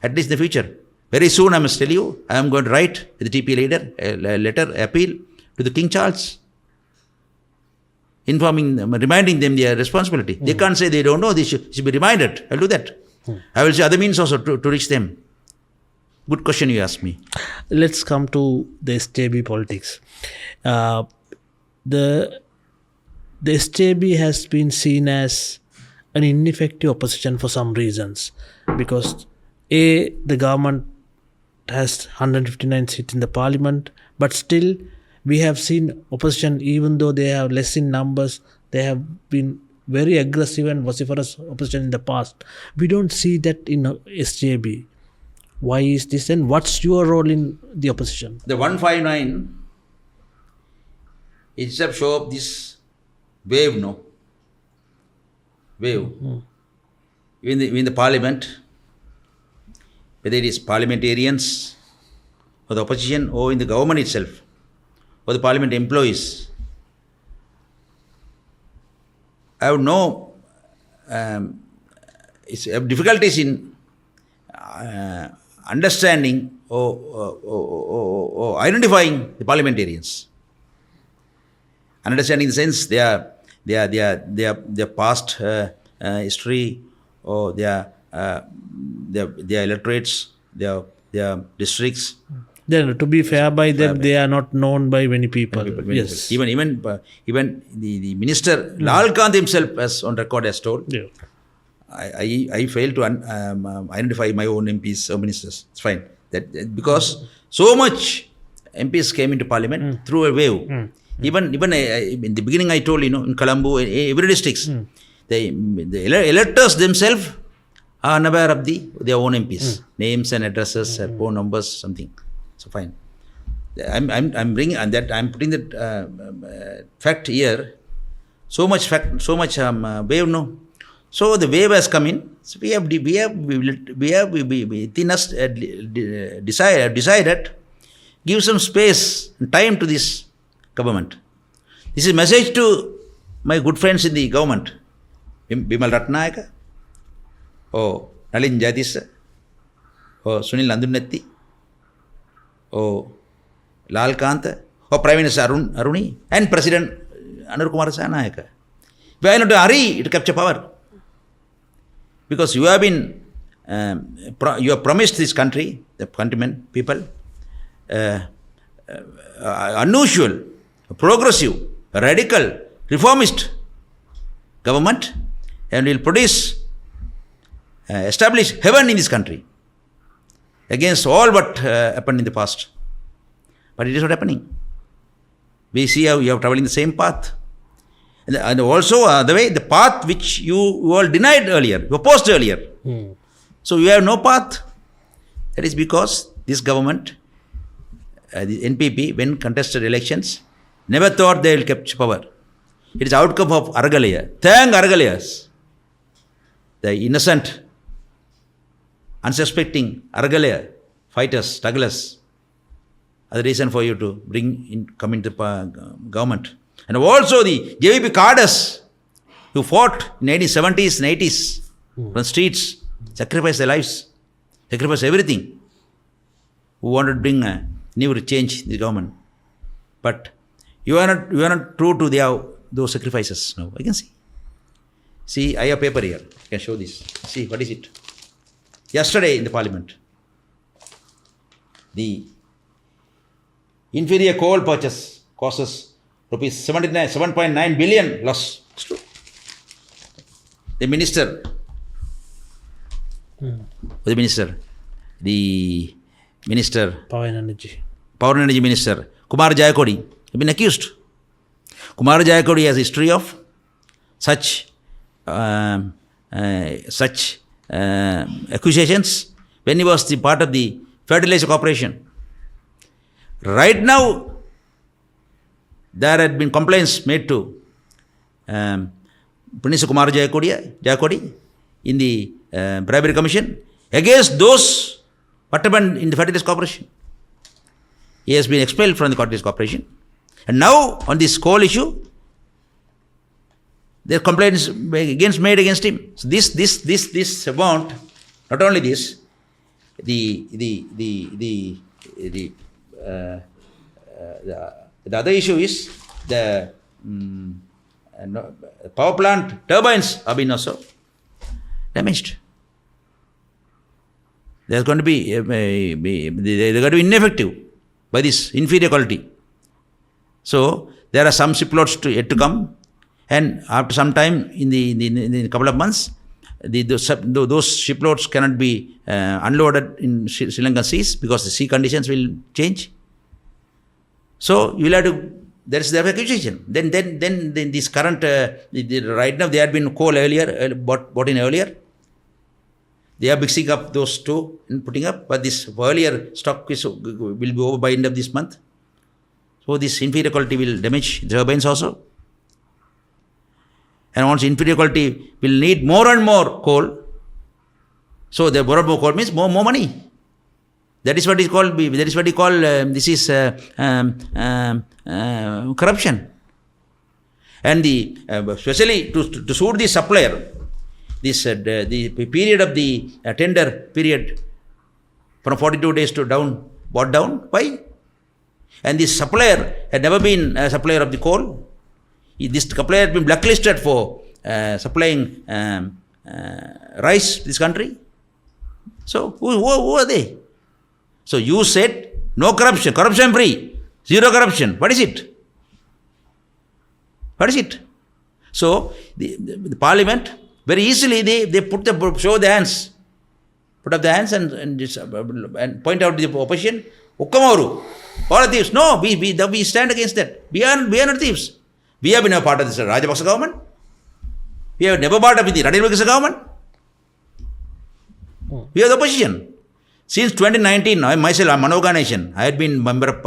At least in the future. Very soon, I must tell you, I am going to write with the TP leader a letter, appeal to the King Charles, informing them, reminding them their responsibility. They can't say they don't know, they should be reminded. I'll do that. I will say other means also to reach them. Good question you asked me. Let's come to the SJB politics. The SJB has been seen as an ineffective opposition for some reasons, because the government has 159 seats in the parliament, but still we have seen opposition, even though they have less in numbers, they have been very aggressive and vociferous opposition in the past. We don't see that in SJB. Why is this, and what's your role in the opposition? The 159 itself show up this wave, no? Wave. In the parliament, whether it is parliamentarians or the opposition or in the government itself or the parliament employees, I have no difficulties in understanding or identifying the parliamentarians. Understanding the sense their past history or their electorates, their districts. Then, to be fair by them, they are not known by many people. Yes. Even the minister Lalkan himself, as on record, has told. Yeah. I fail to identify my own MPs or ministers. It's fine. That because so much MPs came into parliament through a wave. Even in the beginning, I told in Colombo, every districts, the electors themselves are unaware of their own MPs, names and addresses, phone numbers, something. So fine. I'm bringing and that I'm putting that fact here. So much wave, no. So the wave has come in. So we have within us decided give some space and time to this government. This is a message to my good friends in the government. Bimal Ratnayaka, or Nalin Jadisa, or Sunil Nandunetti, or Lal Kanta, or Prime Minister Aruni, and President Anur Kumar Sanayaka. We are not to hurry to capture power. Because you have been, you have promised this country, the countrymen, people, unusual, progressive, radical, reformist government, and will establish heaven in this country against all what happened in the past. But it is not happening. We see how you are traveling the same path. And also the way, the path which you all denied earlier, you opposed earlier. So you have no path. That is because this government, the NPP, when contested elections, never thought they will capture power. It is outcome of Aragalaya. Thank Aragalayas. The innocent, unsuspecting Aragalaya fighters, strugglers, are the reason for you to come into the government. And also the JVP cadres who fought in 1970s and 80s from the streets, sacrificed their lives, sacrificed everything, who wanted to bring a new change in the government. But you are not true to those sacrifices. No, I can see. See, I have paper here. I can show this. See, what is it? Yesterday in the parliament, the inferior coal purchase causes rupees 7.9 billion loss. It's true. The minister, the minister, Power and Energy. Power and Energy Minister, Kumar Jayakodi, have been accused. Kumar Jayakodi has a history of such accusations when he was the part of the fertilizer corporation. Right now, there had been complaints made to Prince Kumar Jayakodi in the bribery commission against those what happened in the fertilizer corporation. He has been expelled from the fertilizer corporation. And now, on this coal issue, there are complaints made against him. So this amount, not only this, the other issue is the power plant turbines have been also damaged. They're going to be ineffective by this inferior quality. So there are some shiploads yet to come, and after some time, in the couple of months, those shiploads cannot be unloaded in Sri Lankan seas because the sea conditions will change. So you will have to. There is the accusation. Then this current right now, they had been coal earlier, bought in earlier. They are mixing up those two and putting up, but this earlier stock will be over by end of this month. So this inferior quality will damage the turbines also. And once inferior quality will need more and more coal. So the more and more coal means more money. That is what is called. That is what you call. This is corruption. And especially to suit the supplier, the period of the tender period from 42 days to brought down. Why? And this supplier had never been a supplier of the coal. This supplier had been blacklisted for supplying rice to this country. So who are they? So you said no corruption, corruption free, zero corruption. What is it? What is it? So the parliament, very easily they show the hands, put up the hands and point out the opposition. Ukkamaru, all are thieves. No, we stand against that. We are not thieves. We have been a part of this Rajapaksa government. We have never part of the Ranil Wickremesinghe government. We are the opposition. Since 2019, myself, I'm Mano Ganesan. I had been member of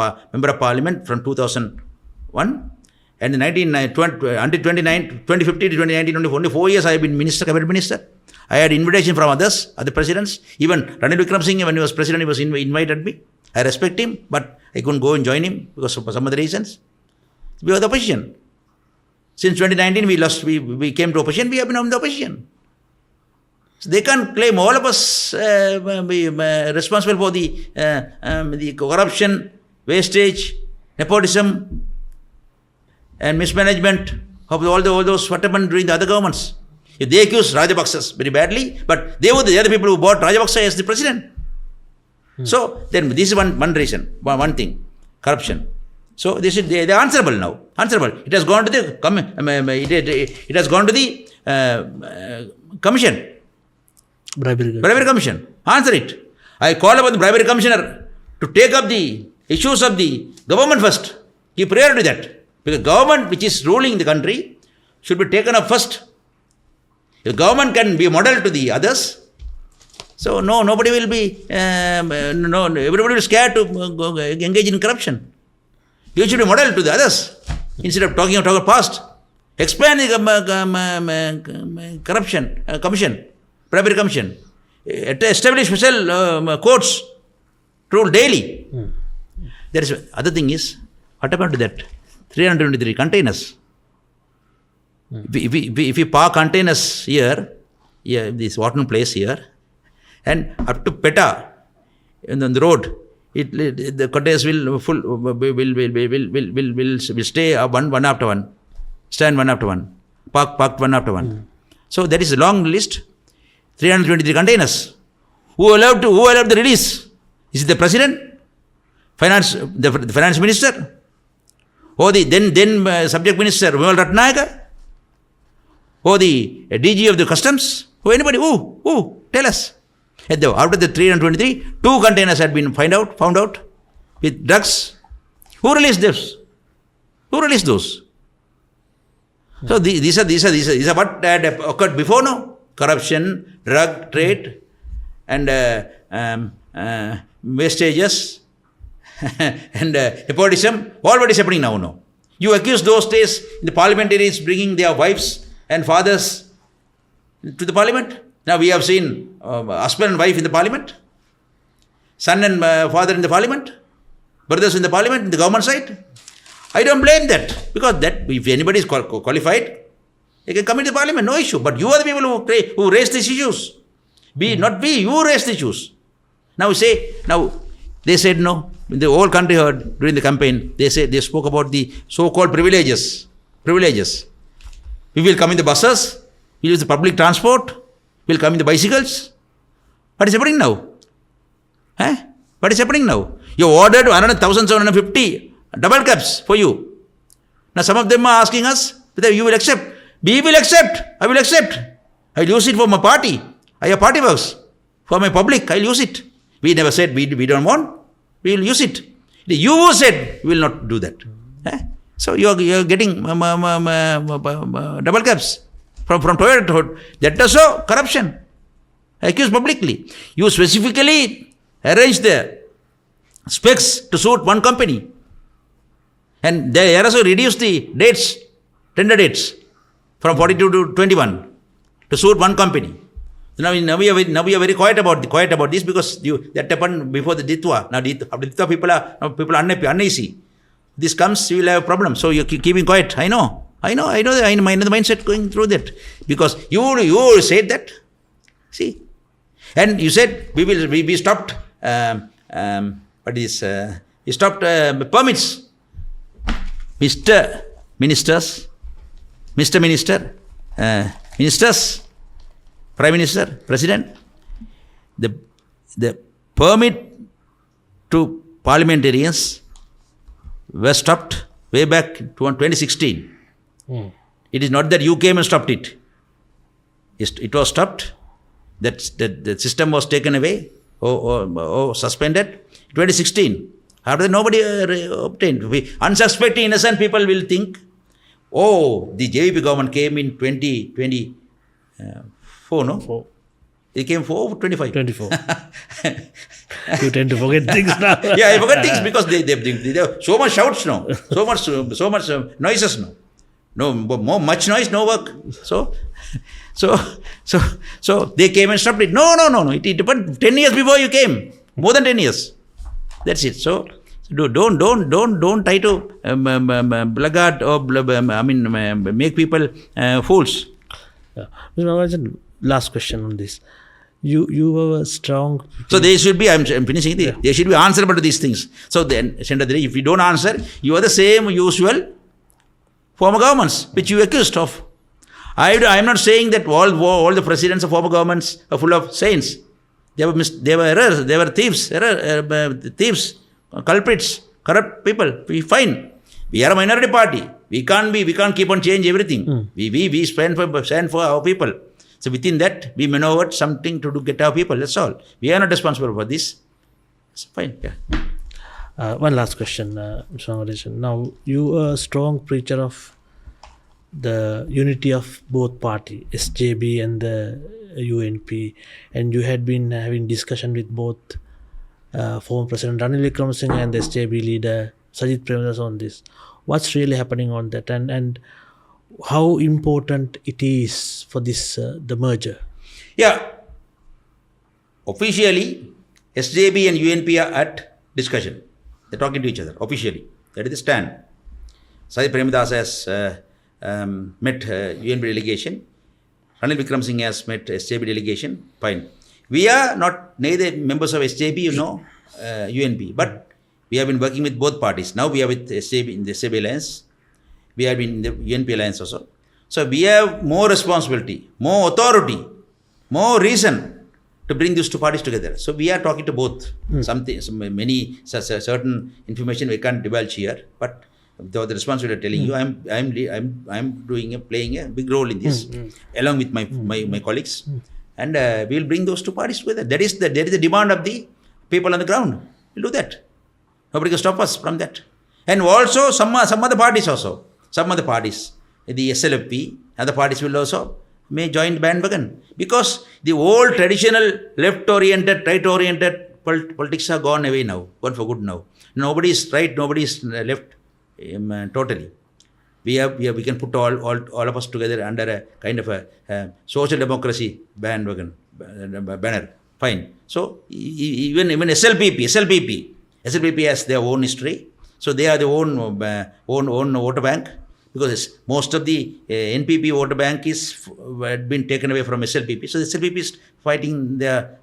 parliament from 2001. And until 2015 to 2019, only 4 years I have been cabinet minister. I had invitation from other presidents. Even Ranil Wickremesinghe, when he was president, he was invited me. I respect him, but I couldn't go and join him because of some other reasons. We were the opposition. Since 2019, we came to opposition. We have been on the opposition. So they can't claim all of us responsible for the corruption, wastage, nepotism, and mismanagement of all those what happened during the other governments. If they accuse Rajapaksas very badly, but they were the other people who bought Rajapaksa as the president. So then this is one reason, one thing, corruption. So they are answerable now. Answerable. It has gone to the commission. Bribery commission. Answer it. I call upon the bribery commissioner to take up the issues of the government first. Give priority to that. Because government which is ruling the country should be taken up first. If government can be a model to the others, so nobody will be, everybody will be scared to engage in corruption. You should be model to the others instead of talking about past. Explain the corruption commission, bribery commission. Establish special courts to rule daily. There is other thing is, what happened to that 323 containers? If we park containers here, this Wharton place here, and up to Peta, on the road, the containers will stay one after one, stand one after one, parked one after one. So that is a long list. 323 containers. Who allowed the release? Is it the president? The finance minister? or the then subject minister Vimal Ratnayaka, or the DG of the customs, or anybody, who, tell us. After the 323, 2 containers had been found out with drugs. Who released this? Who released those? So these are what had occurred before now. Corruption, drug trade, and wastages, and nepotism. All what is happening now. No, you accuse those days the parliamentaries bringing their wives and fathers to the parliament. Now we have seen husband and wife in the parliament, son and father in the parliament, brothers in the parliament, in the government side. I don't blame that, because that if anybody is qualified, they can come into the parliament, no issue. But you are the people who raise these issues. Not we, you raise the issues. Now they said no. The whole country heard during the campaign. They spoke about the so-called privileges. We will come in the buses. We will use the public transport. We will come in the bicycles. What is happening now? What is happening now? You ordered 1,750 double cabs for you. Now some of them are asking us whether you will accept. We will accept. I will accept. I will use it for my party. I have party works. For my public, I will use it. We never said we don't want. We will use it. You said we will not do that. So you are getting double cabs from Toyota to Hood. That is so corruption. Accused publicly. You specifically arranged the specs to suit one company. And they also reduced the dates, tender dates, from 42 to 21 to suit one company. Now we are very quiet about this, because that happened before the Ditwa. Now after Ditwa people are uneasy. This comes, you will have a problem. So you are keeping quiet. I know the mindset going through that, because you said that. See, and you said we stopped. We stopped permits. Mr. Ministers, Prime Minister, President, the permit to parliamentarians were stopped way back to 2016. It is not that you came and stopped it. It was stopped. That the system was taken away or suspended. 2016. After that, nobody obtained. Unsuspecting innocent people will think, the JVP government came in 2024, no? 4. It came 25. 24. You tend to forget things now. Yeah, I forget things because they have so much shouts now, so much noises now. No more much noise, no work. So they came and stopped it. No. It happened 10 years before you came. More than 10 years. That's it. So don't try to blackguard or make people fools. Yeah. Mr. Magajan, last question on this. You were strong. So they should be. I'm finishing. They should be answerable to these things. So then, if you don't answer, you are the same usual former governments which you accused of. I am not saying that all the presidents of former governments are full of saints. They were errors. They were thieves, culprits, corrupt people. Fine. We are a minority party. We can't keep on change everything. We stand for our people. So within that, we maneuvered something to get our people. That's all. We are not responsible for this. It's fine. Yeah. One last question, Mr. Ganesan. Now, you are a strong preacher of the unity of both parties, SJB and the UNP, and you had been having discussion with both former President Ranil Wickremesinghe and the SJB leader Sajith Premadasa on this. What's really happening on that, and how important it is for this the merger? Yeah. Officially, SJB and UNP are at discussion. They're talking to each other officially. That is the stand. Sajith Premadasa has met UNP delegation. Ranil Wickremesinghe has met SJB delegation. Fine. We are neither members of SJB, UNP, but we have been working with both parties. Now we are with SJB in the SJB alliance. We have been in the UNP alliance also. So we have more responsibility, more authority, more reason to bring these two parties together. So we are talking to both. Certain information we can't divulge here, but the responsibility of telling you, I'm playing a big role in this, along with my colleagues, and we will bring those two parties together. That is the demand of the people on the ground. We'll do that. Nobody can stop us from that. And also some other parties, the SLFP, other parties will also may join the bandwagon, because the old traditional left-oriented, right-oriented politics are gone away now, gone for good now. Nobody is right, nobody is left, totally. We can put all of us together under a kind of a social democracy bandwagon banner. Fine. So even SLPP has their own history. So they are the own voter bank, because most of the NPP voter bank had been taken away from SLPP. So the SLPP is fighting their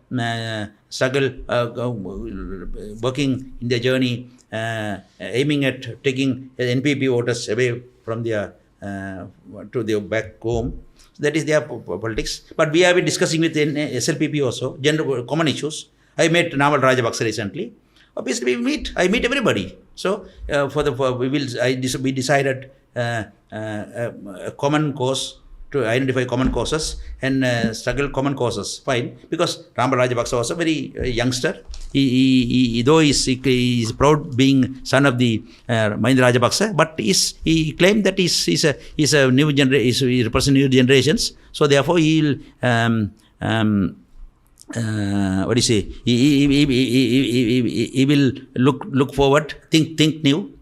struggle, working in their journey, aiming at taking NPP voters away from their to their back home. So that is their politics. But we have been discussing with SLPP also common issues. I met Namal Rajapaksa recently. Obviously, I meet everybody. So we decided a common cause, to identify common causes and struggle common causes. Fine, because Namal Rajapaksa was a very youngster. Though he is proud being son of the Mahindra Rajapaksa, but he claimed that he's a new generation. He represents new generations. So therefore, he'll what do you say? He will look forward, think new,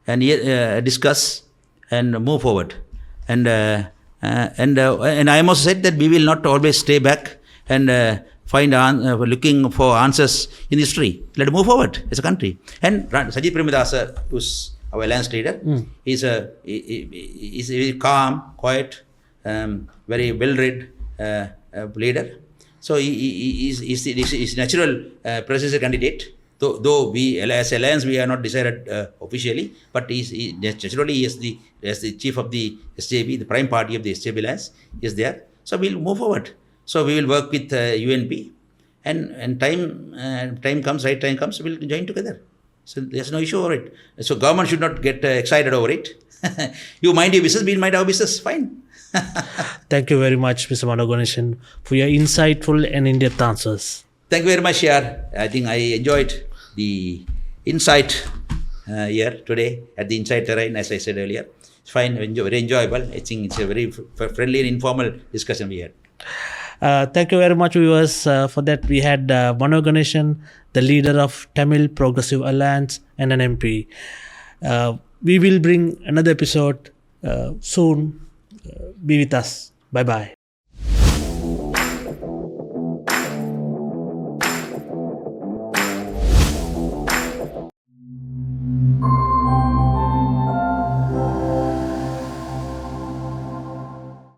and discuss and move forward. And I must said that we will not always stay back and looking for answers in history. Let's move forward as a country. And Sajid Premadasa, who's our alliance leader, he's a very calm, quiet, very well-read leader. So he is natural presidential candidate. Though we, as alliance, we are not decided officially, but naturally he is the chief of the SJB, the prime party of the SJB alliance, is there. So we'll move forward. So we will work with UNP, and time comes, right time comes, we'll join together. So there's no issue over it. So government should not get excited over it. You mind your business, we'll mind our business. Fine. Thank you very much, Mr. Mano Ganesan, for your insightful and in-depth answers. Thank you very much, Yar. I think I enjoyed the insight here today at the Insight Terrain, as I said earlier. It's fine, very enjoyable. I think it's a very friendly and informal discussion we had. Thank you very much, viewers. For that, we had Mano Ganesan, the leader of Tamil Progressive Alliance and an MP. We will bring another episode soon. Be with us. Bye-bye.